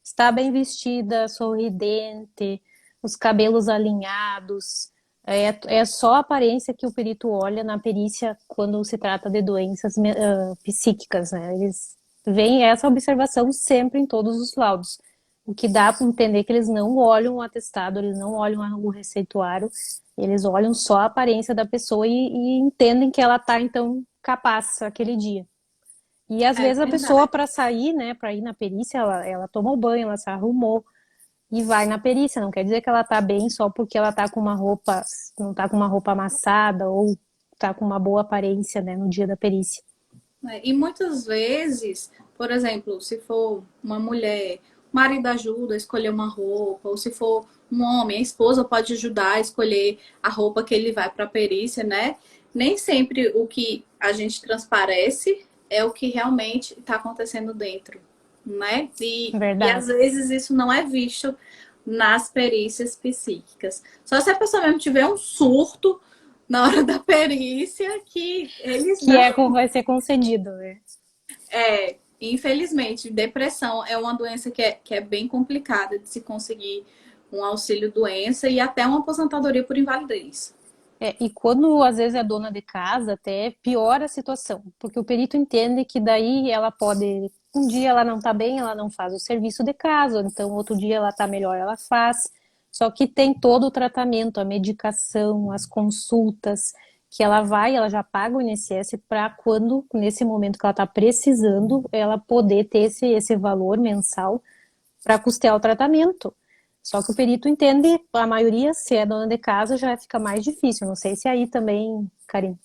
Speaker 1: Está bem vestida, sorridente, os cabelos alinhados. É só a aparência que o perito olha na perícia quando se trata de doenças psíquicas, né? Eles veem essa observação sempre em todos os laudos. O que dá para entender que eles não olham o atestado, eles não olham o receituário, eles olham só a aparência da pessoa e entendem que ela está, então, capaz aquele dia. E às
Speaker 2: É
Speaker 1: vezes a pessoa,
Speaker 2: verdade.
Speaker 1: para sair, né, para ir na perícia, ela toma o banho, ela se arrumou e vai na perícia. Não quer dizer que ela tá bem só porque ela tá com uma roupa, não tá com uma roupa amassada ou tá com uma boa aparência, né, no dia da perícia.
Speaker 2: E muitas vezes, por exemplo, se for uma mulher o marido ajuda a escolher uma roupa, ou se for um homem, a esposa pode ajudar a escolher a roupa que ele vai para a perícia, né? Nem sempre o que a gente transparece é o que realmente está acontecendo dentro, né? E às
Speaker 1: Verdade.
Speaker 2: vezes isso não é visto nas perícias psíquicas. Só se a pessoa mesmo tiver um surto na hora da perícia que eles
Speaker 1: Que
Speaker 2: não.
Speaker 1: é como vai ser concedido, né?
Speaker 2: Infelizmente, depressão é uma doença que é bem complicada de se conseguir um auxílio-doença e até uma aposentadoria por invalidez.
Speaker 1: E quando às vezes é dona de casa, até piora a situação, porque o perito entende que daí ela pode, um dia ela não tá bem, ela não faz o serviço de casa, ou então outro dia ela tá melhor, ela faz. Só que tem todo o tratamento, a medicação, as consultas, que ela vai, ela já paga o INSS para quando, nesse momento que ela tá precisando, ela poder ter esse valor mensal para custear o tratamento. Só que o perito entende, a maioria, se é dona de casa, já fica mais difícil. Não sei se aí também, Karine.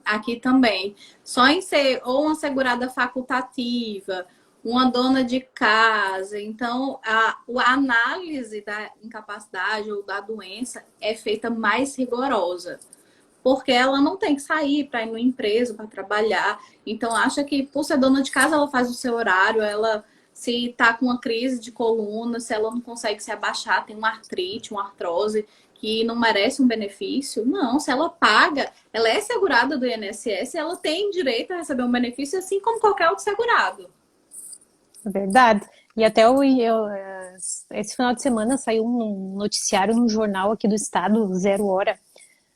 Speaker 2: Aqui também. Só em ser ou uma segurada facultativa, uma dona de casa. Então, a análise da incapacidade ou da doença é feita mais rigorosa. Porque ela não tem que sair para ir numa empresa para trabalhar. Então, acha que por ser dona de casa, ela faz o seu horário, ela se está com uma crise de coluna, se ela não consegue se abaixar, tem uma artrite, uma artrose que não merece um benefício. Não, se ela paga, ela é segurada do INSS, ela tem direito a receber um benefício assim como qualquer outro segurado.
Speaker 1: É verdade. E até esse final de semana saiu um noticiário no jornal aqui do estado, Zero Hora,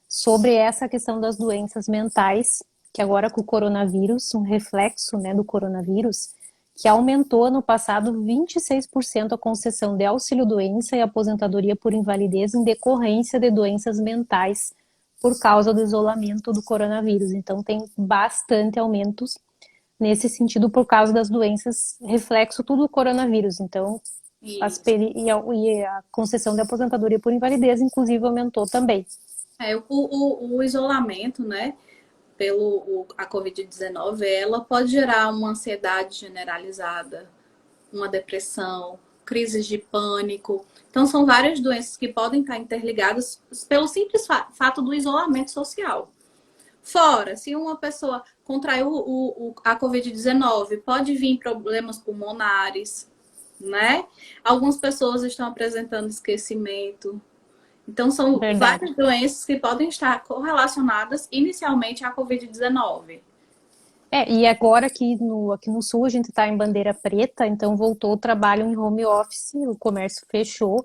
Speaker 1: sobre essa questão das doenças mentais, que agora com o coronavírus, um reflexo, né, do coronavírus, que aumentou no passado 26% a concessão de auxílio-doença e aposentadoria por invalidez em decorrência de doenças mentais por causa do isolamento do coronavírus. Então tem bastante aumentos nesse sentido por causa das doenças reflexo tudo do coronavírus. Então
Speaker 2: Isso.
Speaker 1: e a concessão de aposentadoria por invalidez inclusive aumentou também.
Speaker 2: O isolamento, né, a Covid-19, ela pode gerar uma ansiedade generalizada, uma depressão, crises de pânico. Então, são várias doenças que podem estar interligadas pelo simples fato do isolamento social. Fora, se uma pessoa contraiu a Covid-19, pode vir problemas pulmonares, né? Algumas pessoas estão apresentando esquecimento. Então, são
Speaker 1: Verdade.
Speaker 2: várias doenças que podem estar correlacionadas inicialmente à Covid-19.
Speaker 1: E agora aqui no sul a gente está em bandeira preta, então voltou o trabalho em home office, o comércio fechou.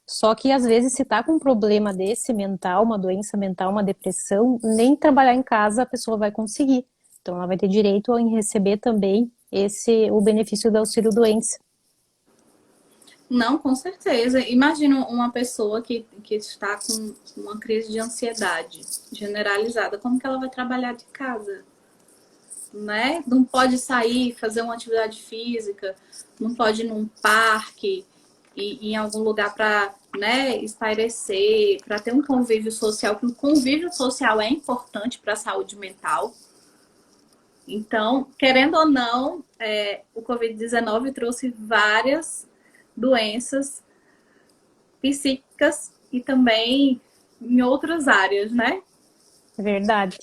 Speaker 1: Só que às vezes se tá com um problema desse mental, uma doença mental, uma depressão, nem trabalhar em casa a pessoa vai conseguir. Então ela vai ter direito em receber também o benefício do auxílio doença.
Speaker 2: Não, com certeza. Imagina uma pessoa que está com uma crise de ansiedade generalizada. Como que ela vai trabalhar de casa? Né? Não pode sair, fazer uma atividade física, não pode ir num parque, e em algum lugar para, né, espairecer, para ter um convívio social, que o convívio social é importante para a saúde mental. Então, querendo ou não, o Covid-19 trouxe várias doenças psíquicas e também em outras áreas, né?
Speaker 1: Verdade.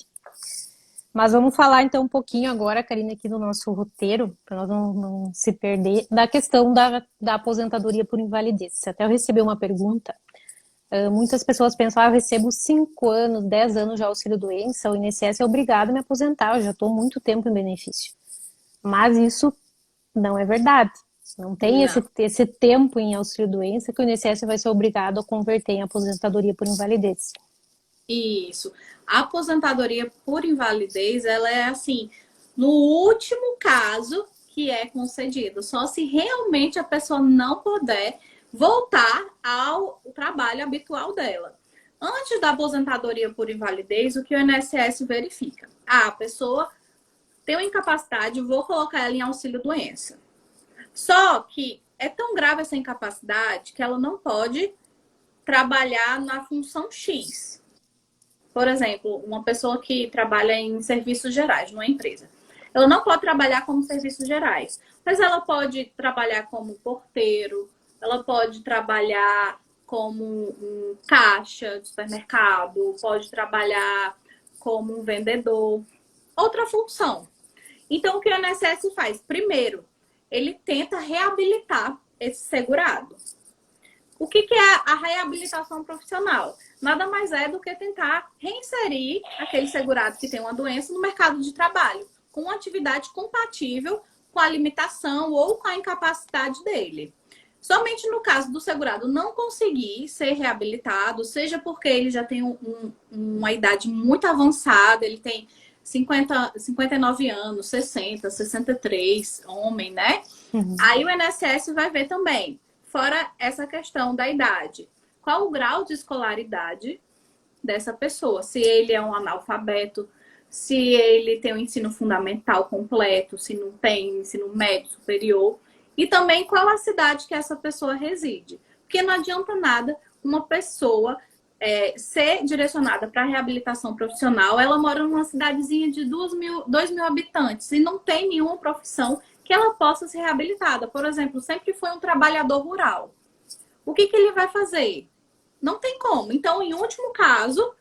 Speaker 1: Mas vamos falar então um pouquinho agora, Karine, aqui do nosso roteiro, para nós não se perder, da questão da aposentadoria por invalidez. Até eu recebi uma pergunta. Muitas pessoas pensam, eu recebo 5 anos, 10 anos de auxílio-doença, o INSS é obrigado a me aposentar, eu já estou muito tempo em benefício. Mas isso não é verdade. Não tem
Speaker 2: Não.
Speaker 1: esse tempo em auxílio-doença que o INSS vai ser obrigado a converter em aposentadoria por invalidez.
Speaker 2: Isso. A aposentadoria por invalidez, ela é assim, no último caso que é concedido, só se realmente a pessoa não puder voltar ao trabalho habitual dela. Antes da aposentadoria por invalidez, o que o INSS verifica? A pessoa tem uma incapacidade, vou colocar ela em auxílio-doença. Só que é tão grave essa incapacidade que ela não pode trabalhar na função X. Por exemplo, uma pessoa que trabalha em serviços gerais, numa empresa. Ela não pode trabalhar como serviços gerais. Mas ela pode trabalhar como porteiro, ela pode trabalhar como um caixa de supermercado, pode trabalhar como um vendedor, outra função. Então, o que o INSS faz? Primeiro, ele tenta reabilitar esse segurado. O que é a reabilitação profissional? Nada mais é do que tentar reinserir aquele segurado que tem uma doença no mercado de trabalho, com uma atividade compatível com a limitação ou com a incapacidade dele. Somente no caso do segurado não conseguir ser reabilitado, seja porque ele já tem uma idade muito avançada, ele tem 59 anos, 60, 63, homem, né?
Speaker 1: Uhum.
Speaker 2: Aí o INSS vai ver também, fora essa questão da idade, qual o grau de escolaridade dessa pessoa? Se ele é um analfabeto, se ele tem o ensino fundamental completo, se não tem ensino médio superior, e também qual a cidade que essa pessoa reside. Porque não adianta nada uma pessoa ser direcionada para reabilitação profissional, ela mora numa cidadezinha de 2 mil habitantes e não tem nenhuma profissão que ela possa ser reabilitada. Por exemplo, sempre foi um trabalhador rural. O que ele vai fazer? Não tem como. Então, em último caso,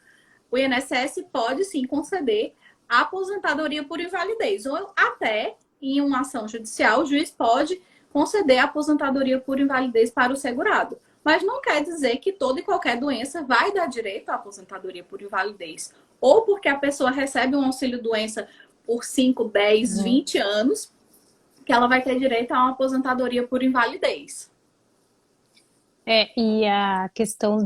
Speaker 2: o INSS pode sim conceder a aposentadoria por invalidez. Ou até, em uma ação judicial, o juiz pode conceder a aposentadoria por invalidez para o segurado. Mas não quer dizer que toda e qualquer doença vai dar direito à aposentadoria por invalidez. Ou porque a pessoa recebe um auxílio-doença por 5, 10, 20 anos, que ela vai ter direito a uma aposentadoria por invalidez.
Speaker 1: E a questão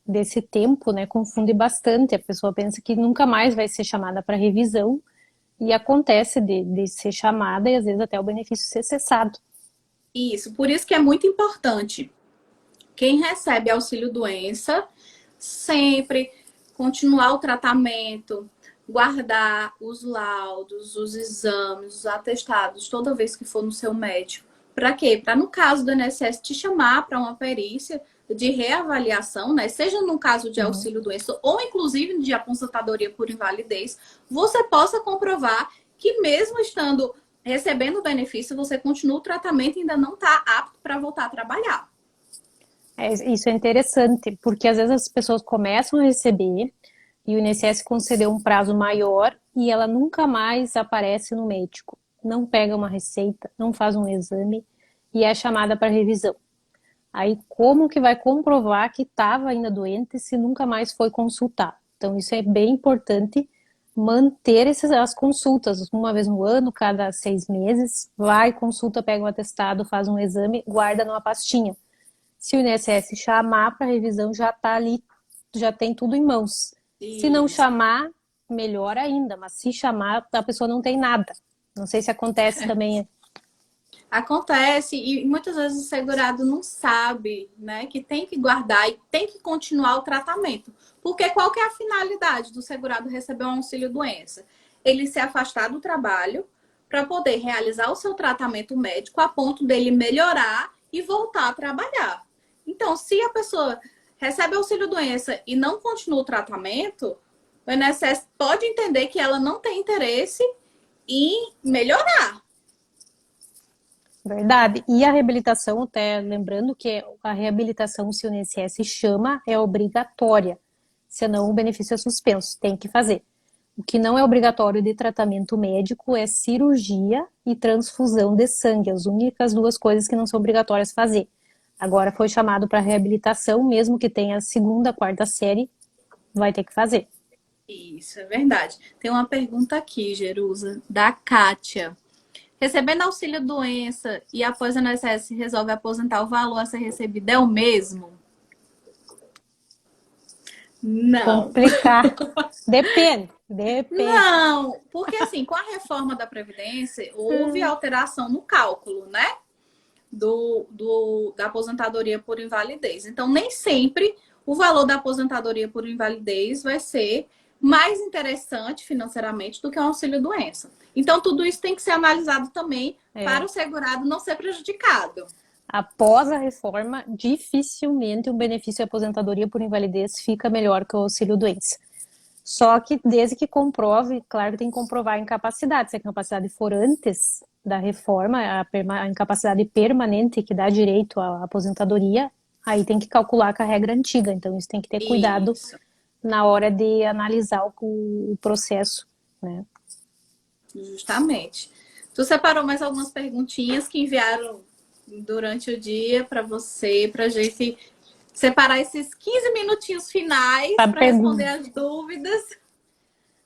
Speaker 1: desse tempo, né, confunde bastante. A pessoa pensa que nunca mais vai ser chamada para revisão e acontece de ser chamada e às vezes até o benefício ser cessado.
Speaker 2: Isso, por isso que é muito importante quem recebe auxílio-doença sempre continuar o tratamento, guardar os laudos, os exames, os atestados toda vez que for no seu médico. Para quê? Para, no caso do INSS, te chamar para uma perícia de reavaliação, né? Seja no caso de auxílio-doença ou inclusive de aposentadoria por invalidez, você possa comprovar que mesmo estando recebendo o benefício, você continua o tratamento e ainda não está apto para voltar a trabalhar.
Speaker 1: Isso é interessante, porque às vezes as pessoas começam a receber e o INSS concedeu um prazo maior e ela nunca mais aparece no médico. Não pega uma receita, não faz um exame e é chamada para revisão. Aí como que vai comprovar que estava ainda doente se nunca mais foi consultar? Então isso é bem importante, manter as consultas uma vez no ano, cada 6 meses, vai, consulta, pega um atestado, faz um exame, guarda numa pastinha. Se o INSS chamar para revisão, já está ali, já tem tudo em mãos.
Speaker 2: Isso.
Speaker 1: Se não chamar, melhor ainda, mas se chamar, a pessoa não tem nada. Não sei se acontece também.
Speaker 2: Acontece e muitas vezes o segurado não sabe, né, que tem que guardar e tem que continuar o tratamento. Porque qual que é a finalidade do segurado receber um auxílio-doença? Ele se afastar do trabalho para poder realizar o seu tratamento médico a ponto dele melhorar e voltar a trabalhar. Então, se a pessoa recebe auxílio-doença e não continua o tratamento, o INSS pode entender que ela não tem interesse em melhorar.
Speaker 1: Verdade. E a reabilitação, até lembrando que a reabilitação, se o INSS chama, é obrigatória. Senão o benefício é suspenso, tem que fazer. O que não é obrigatório de tratamento médico é cirurgia e transfusão de sangue, as únicas duas coisas que não são obrigatórias fazer. Agora foi chamado para reabilitação, mesmo que tenha a segunda, quarta série, vai ter que fazer.
Speaker 2: Isso, é verdade. Tem uma pergunta aqui, Jerusa, da Kátia. Recebendo auxílio-doença e após a INSS resolve aposentar, o valor a ser recebido é o mesmo? Não.
Speaker 1: Complicar. Depende.
Speaker 2: Não, porque assim, com a reforma da Previdência, houve alteração no cálculo, né? Da aposentadoria por invalidez. Então, nem sempre o valor da aposentadoria por invalidez vai ser mais interessante financeiramente do que o auxílio-doença. Então, tudo isso tem que ser analisado também para o segurado não ser prejudicado.
Speaker 1: Após a reforma, dificilmente o benefício de aposentadoria por invalidez fica melhor que o auxílio-doença. Só que desde que comprove, claro que tem que comprovar a incapacidade. Se a incapacidade for antes, da reforma, a incapacidade permanente que dá direito à aposentadoria, aí tem que calcular com a regra antiga. Então, isso tem que ter cuidado
Speaker 2: Isso,
Speaker 1: na hora de analisar o processo, né?
Speaker 2: justamente. Tu separou mais algumas perguntinhas que enviaram durante o dia para você, para a gente separar esses 15 minutinhos finais
Speaker 1: Pra
Speaker 2: para responder
Speaker 1: pergun-
Speaker 2: as dúvidas.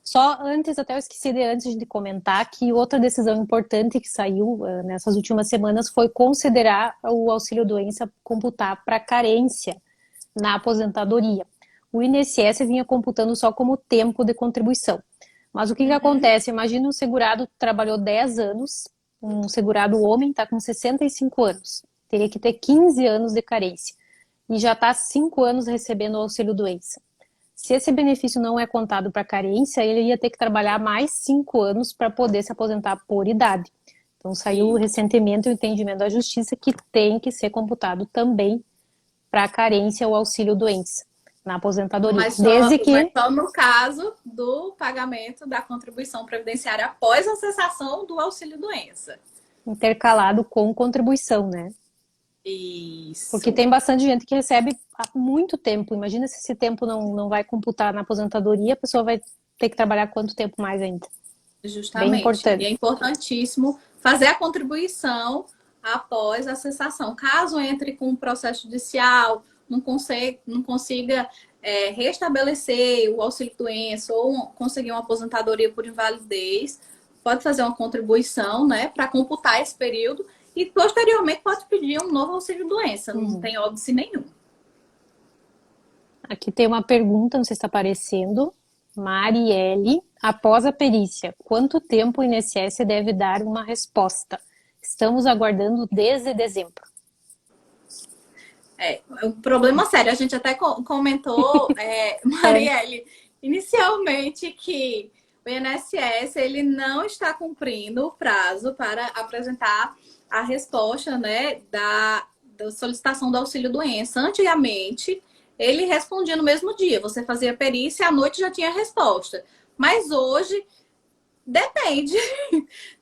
Speaker 1: Só antes, até eu esqueci de antes de comentar que outra decisão importante que saiu nessas últimas semanas foi considerar o auxílio-doença computar para carência na aposentadoria. O INSS vinha computando só como tempo de contribuição. Mas o que
Speaker 2: Uhum.
Speaker 1: acontece? Imagina um segurado que trabalhou 10 anos, um segurado homem está com 65 anos, teria que ter 15 anos de carência e já está 5 anos recebendo o auxílio-doença. Se esse benefício não é contado para carência, ele ia ter que trabalhar mais 5 anos para poder se aposentar por idade. Então saiu
Speaker 2: E,
Speaker 1: recentemente o entendimento da Justiça que tem que ser computado também para carência ou auxílio-doença na aposentadoria.
Speaker 2: mas só no caso do pagamento da contribuição previdenciária após a cessação do auxílio-doença.
Speaker 1: Intercalado com contribuição, né? Porque
Speaker 2: Isso,
Speaker 1: tem bastante gente que recebe há muito tempo. Imagina se esse tempo não vai computar na aposentadoria, a pessoa vai ter que trabalhar quanto tempo mais ainda. Bem
Speaker 2: justamente. E é
Speaker 1: importante.
Speaker 2: importantíssimo fazer a contribuição após a cessação. Caso entre com um processo judicial, não consiga restabelecer o auxílio-doença ou conseguir uma aposentadoria por invalidez, pode fazer uma contribuição, né, para computar esse período e posteriormente pode pedir um novo auxílio-doença. Não
Speaker 1: Uhum.
Speaker 2: tem óbice nenhum.
Speaker 1: Aqui tem uma pergunta, não sei se está aparecendo. Marielle, após a perícia, quanto tempo o INSS deve dar uma resposta? Estamos aguardando desde dezembro.
Speaker 2: É um problema sério. A gente até comentou,
Speaker 1: É,
Speaker 2: Marielle, inicialmente que o INSS ele não está cumprindo o prazo para apresentar a resposta, né, da solicitação do auxílio-doença. Antigamente, ele respondia no mesmo dia. Você fazia perícia e à noite já tinha a resposta. Mas hoje depende.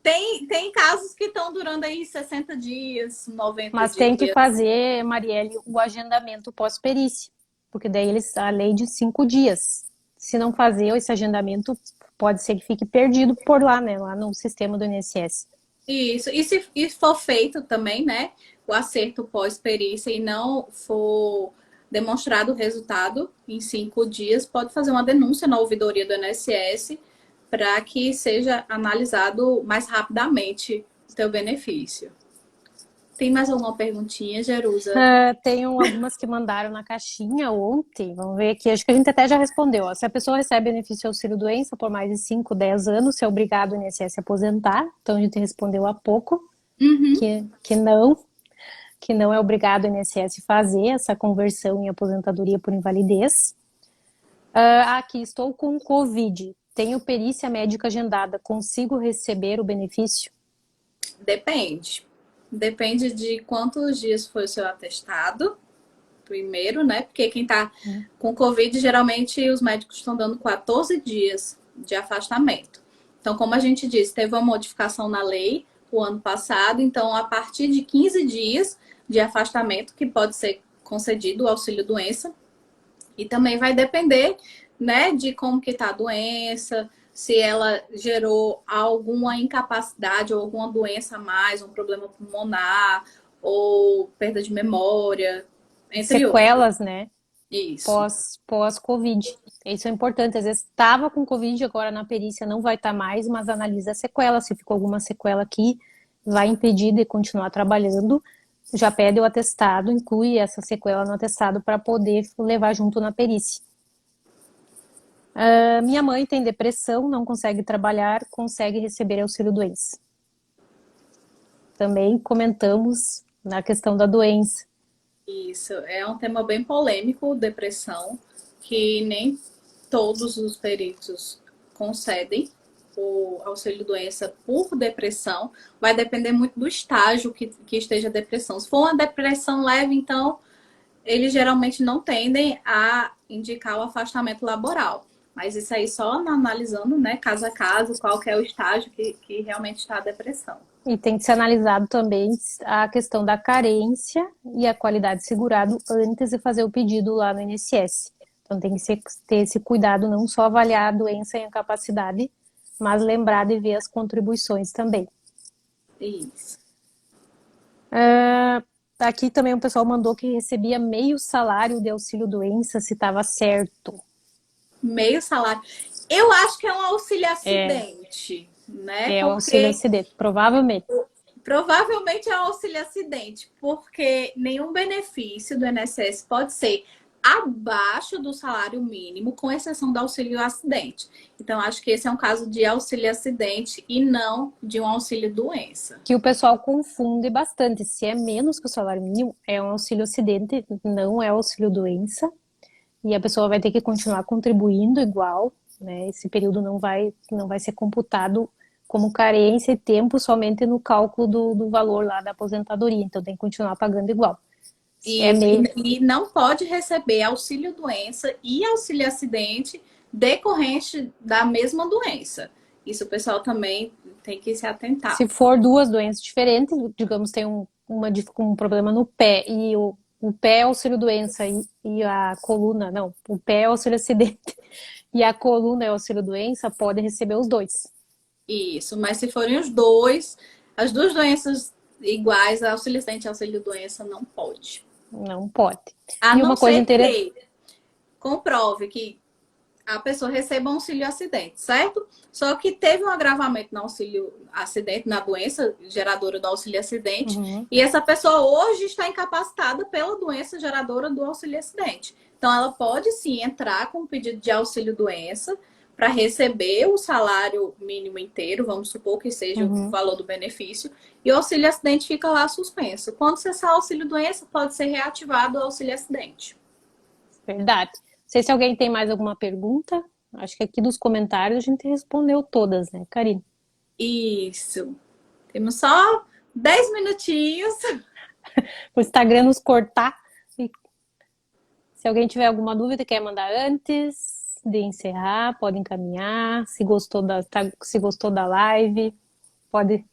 Speaker 2: Tem casos que estão durando aí 60 dias, 90
Speaker 1: mas tem que
Speaker 2: dias.
Speaker 1: fazer, Marielle, o agendamento pós-perícia, porque daí a lei de 5 dias. Se não fazer esse agendamento, pode ser que fique perdido por lá, né? Lá no sistema do INSS.
Speaker 2: Isso. E se for feito também, né, o acerto pós-perícia e não for demonstrado o resultado em 5 dias, pode fazer uma denúncia na ouvidoria do INSS para que seja analisado mais rapidamente o teu benefício. Tem mais alguma perguntinha, Jerusa?
Speaker 1: Tenho algumas que mandaram na caixinha ontem. Vamos ver aqui. Acho que a gente até já respondeu. Ó. Se a pessoa recebe benefício auxílio-doença por mais de 5, 10 anos, se é obrigado o INSS a aposentar. Então a gente respondeu há pouco
Speaker 2: Uhum.
Speaker 1: que não é obrigado o INSS fazer essa conversão em aposentadoria por invalidez. Aqui, estou com Covid. Tenho perícia médica agendada. Consigo receber o benefício?
Speaker 2: Depende. Depende de quantos dias foi o seu atestado, primeiro, né? Porque quem tá com Covid, geralmente os médicos estão dando 14 dias de afastamento. Então, como a gente disse, teve uma modificação na lei o ano passado, então a partir de 15 dias de afastamento que pode ser concedido o auxílio-doença. E também vai depender, né, de como que tá a doença, se ela gerou alguma incapacidade ou alguma doença a mais, um problema pulmonar ou perda de memória, entre outros.
Speaker 1: Sequelas, né?
Speaker 2: Isso.
Speaker 1: Pós-Covid. Isso é importante. Às vezes estava com Covid, agora na perícia não vai estar mais, mas analisa a sequela. Se ficou alguma sequela aqui, vai impedir de continuar trabalhando. Já pede o atestado, inclui essa sequela no atestado para poder levar junto na perícia. Minha mãe tem depressão, não consegue trabalhar, consegue receber auxílio-doença. Também comentamos na questão da doença.
Speaker 2: Isso. É um tema bem polêmico, depressão, que nem todos os peritos concedem o auxílio-doença por depressão. Vai depender muito do estágio que esteja a depressão. Se for uma depressão leve, então eles geralmente não tendem a indicar o afastamento laboral. Mas isso aí só analisando, né, caso a caso, qual que é o estágio que realmente está a depressão.
Speaker 1: E tem que ser analisado também a questão da carência e a qualidade de segurado antes de fazer o pedido lá no INSS. Então tem que ter esse cuidado, não só avaliar a doença e a capacidade, mas lembrar de ver as contribuições também.
Speaker 2: Isso.
Speaker 1: Aqui também o pessoal mandou que recebia meio salário de auxílio-doença, se estava certo.
Speaker 2: Meio salário. Eu acho que é um auxílio
Speaker 1: É,
Speaker 2: acidente, né?
Speaker 1: é o
Speaker 2: Porque
Speaker 1: auxílio-acidente, provavelmente.
Speaker 2: provavelmente é um auxílio acidente, porque nenhum benefício do INSS pode ser abaixo do salário mínimo, com exceção do auxílio acidente. Então, acho que esse é um caso de auxílio acidente e não de um auxílio doença.
Speaker 1: Que o pessoal confunde bastante. Se é menos que o salário mínimo, é um auxílio-acidente, não é auxílio-doença. E a pessoa vai ter que continuar contribuindo igual, né? Esse período não vai ser computado como carência e tempo somente no cálculo do valor lá da aposentadoria. Então tem que continuar pagando igual. É
Speaker 2: Isso,
Speaker 1: meio.
Speaker 2: e não pode receber auxílio doença e auxílio acidente decorrente da mesma doença. Isso o pessoal também tem que se atentar.
Speaker 1: Se for duas doenças diferentes, digamos, tem um problema no pé e o pé é auxílio-doença e a coluna, não, o pé é auxílio-acidente e a coluna é auxílio-doença, pode receber os dois.
Speaker 2: Isso, mas se forem os dois, as duas doenças iguais, auxílio acidente e auxílio doença não pode.
Speaker 1: Não pode.
Speaker 2: A
Speaker 1: E
Speaker 2: não
Speaker 1: uma coisa
Speaker 2: ser
Speaker 1: interessante.
Speaker 2: que comprove que a pessoa receba um auxílio acidente, certo? Só que teve um agravamento no auxílio acidente, na doença geradora do auxílio acidente,
Speaker 1: Uhum.
Speaker 2: e essa pessoa hoje está incapacitada pela doença geradora do auxílio acidente. Então, ela pode sim entrar com um pedido de auxílio doença para receber o salário mínimo inteiro, vamos supor que seja o
Speaker 1: Uhum.
Speaker 2: valor do benefício, e o auxílio acidente fica lá suspenso. Quando cessar o auxílio doença, pode ser reativado o auxílio acidente.
Speaker 1: Verdade. Não sei se alguém tem mais alguma pergunta. Acho que aqui dos comentários a gente respondeu todas, né, Karine?
Speaker 2: Isso. Temos só 10 minutinhos.
Speaker 1: O Instagram nos cortar. E se alguém tiver alguma dúvida, quer mandar antes de encerrar, pode encaminhar. Se gostou da live, pode,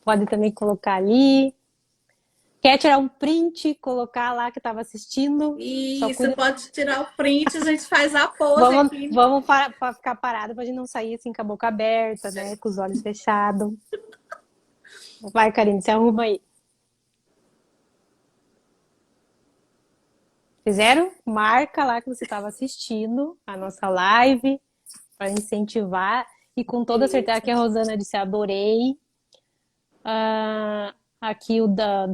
Speaker 1: pode também colocar ali. Quer tirar um print, colocar lá que estava assistindo. Só
Speaker 2: Isso,
Speaker 1: cuida.
Speaker 2: pode tirar o print, a gente faz a pose
Speaker 1: Vamos,
Speaker 2: aqui.
Speaker 1: vamos para ficar parada pra gente não sair assim com a boca aberta, né? Com os olhos fechados. Vai, Karine, se arruma aí. Fizeram? Marca lá que você estava assistindo a nossa live para incentivar. E com toda certeza que a Rosana disse, adorei. Aqui o da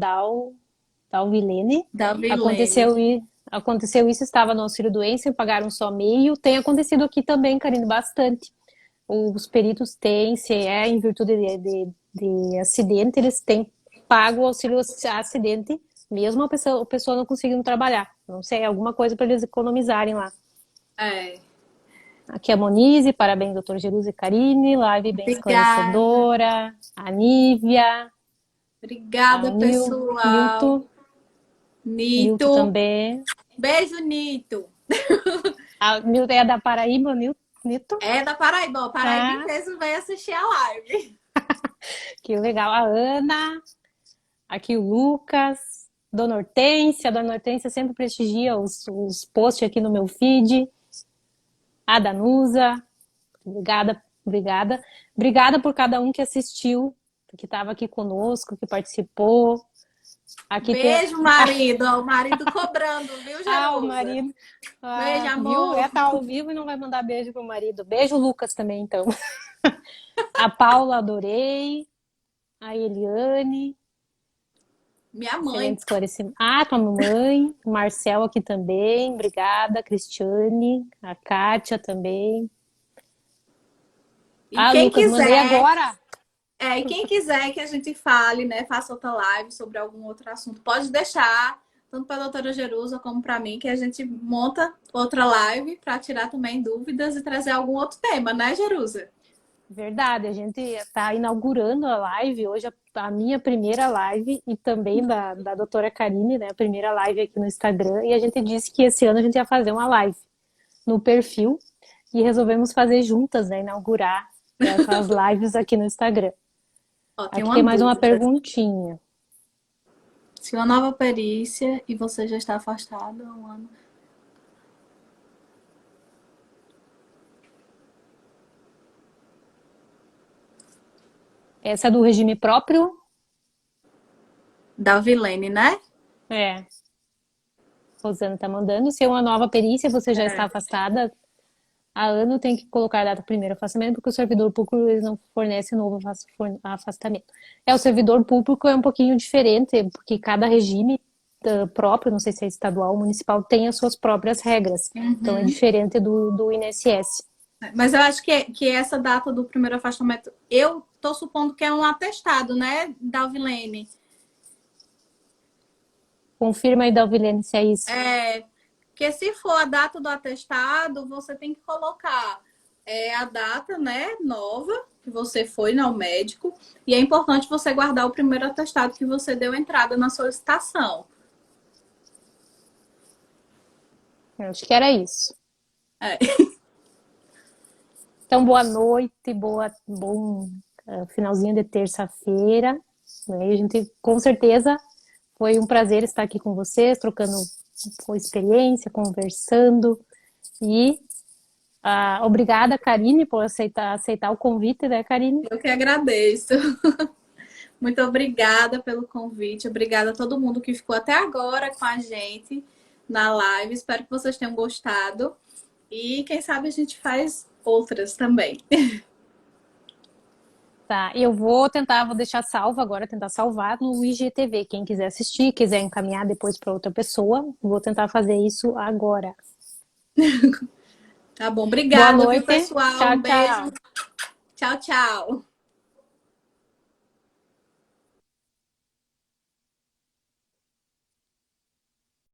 Speaker 1: Vilene.
Speaker 2: Da Vilene.
Speaker 1: Aconteceu isso, estava no auxílio doença, pagaram só meio. Tem acontecido aqui também, Karine, bastante. Os peritos têm, se é em virtude de acidente, eles têm pago o auxílio acidente, mesmo a pessoa não conseguindo trabalhar. Não sei, alguma coisa para eles economizarem lá.
Speaker 2: É.
Speaker 1: Aqui é a Monize, parabéns, doutor Jerusa e Karine, live bem
Speaker 2: Obrigada.
Speaker 1: esclarecedora. A Nívia, a
Speaker 2: Obrigada, pessoal.
Speaker 1: Nilton
Speaker 2: Nito.
Speaker 1: também.
Speaker 2: Beijo, Nito.
Speaker 1: A Nilton é da Paraíba, Nilton?
Speaker 2: É da Paraíba. O Paraíba
Speaker 1: Ah,
Speaker 2: inteiro veio assistir a live.
Speaker 1: que legal. A Ana, aqui o Lucas, Dona Hortência. A Dona Hortência sempre prestigia os posts aqui no meu feed. A Danusa, obrigada, obrigada. Obrigada por cada um que assistiu, que estava aqui conosco, que participou. Aqui tem.
Speaker 2: Beijo, marido. Ó, o marido cobrando, viu,
Speaker 1: O
Speaker 2: Jerusa?
Speaker 1: marido.
Speaker 2: Beijo,
Speaker 1: Viu?
Speaker 2: amor.
Speaker 1: Tá ao vivo e não vai mandar beijo pro marido. Beijo, Lucas, também, então. A Paula, adorei. A Eliane,
Speaker 2: Minha
Speaker 1: excelente
Speaker 2: mãe.
Speaker 1: esclarecimento. Tua mamãe. O Marcel aqui também, obrigada. A Cristiane, a Kátia também.
Speaker 2: E quem
Speaker 1: Lucas, mandei
Speaker 2: quiser.
Speaker 1: agora.
Speaker 2: E quem quiser que a gente fale, né, faça outra live sobre algum outro assunto, pode deixar, tanto para a doutora Jerusa como para mim, que a gente monta outra live para tirar também dúvidas e trazer algum outro tema, né, Jerusa?
Speaker 1: Verdade, a gente está inaugurando a live hoje, a minha primeira live e também da doutora Karine, né, a primeira live aqui no Instagram, e a gente disse que esse ano a gente ia fazer uma live. no perfil e resolvemos fazer juntas, né? Inaugurar essas lives aqui no Instagram.
Speaker 2: Ó, tem
Speaker 1: Aqui
Speaker 2: uma
Speaker 1: tem mais uma
Speaker 2: dúvida.
Speaker 1: perguntinha.
Speaker 2: Se uma nova perícia e você já está afastado há um ano.
Speaker 1: Essa é do regime próprio?
Speaker 2: Da Vilene, né?
Speaker 1: É. Rosana tá mandando. Se é uma nova perícia, você já está
Speaker 2: É.
Speaker 1: afastada há ano, tem que colocar a data do primeiro afastamento, porque o servidor público ele não fornece novo afastamento. O servidor público é um pouquinho diferente, porque cada regime próprio, não sei se é estadual ou municipal, tem as suas próprias regras. Então é
Speaker 2: Uhum.
Speaker 1: diferente do INSS.
Speaker 2: Mas eu acho que essa data do primeiro afastamento, eu tô supondo que é um atestado, né, da Vilene?
Speaker 1: Confirma aí, Dalvilene, se é isso.
Speaker 2: É, porque se for a data do atestado, você tem que colocar a data, né, nova que você foi ao médico. E é importante você guardar o primeiro atestado que você deu entrada na solicitação.
Speaker 1: Eu acho que era isso.
Speaker 2: É.
Speaker 1: Então, boa noite, bom finalzinho de terça-feira. Né? A gente, com certeza, foi um prazer estar aqui com vocês, trocando experiência, conversando. E obrigada, Karine, por aceitar o convite, né, Karine?
Speaker 2: Eu que agradeço. Muito obrigada pelo convite. Obrigada a todo mundo que ficou até agora com a gente na live. Espero que vocês tenham gostado. E quem sabe a gente faz outras também.
Speaker 1: Tá, vou deixar salvo agora, tentar salvar no IGTV. Quem quiser assistir, quiser encaminhar depois para outra pessoa, vou tentar fazer isso agora.
Speaker 2: Tá bom.
Speaker 1: Boa
Speaker 2: Obrigada, viu,
Speaker 1: noite.
Speaker 2: pessoal?
Speaker 1: Tchau,
Speaker 2: Um beijo.
Speaker 1: tchau.
Speaker 2: Tchau, tchau.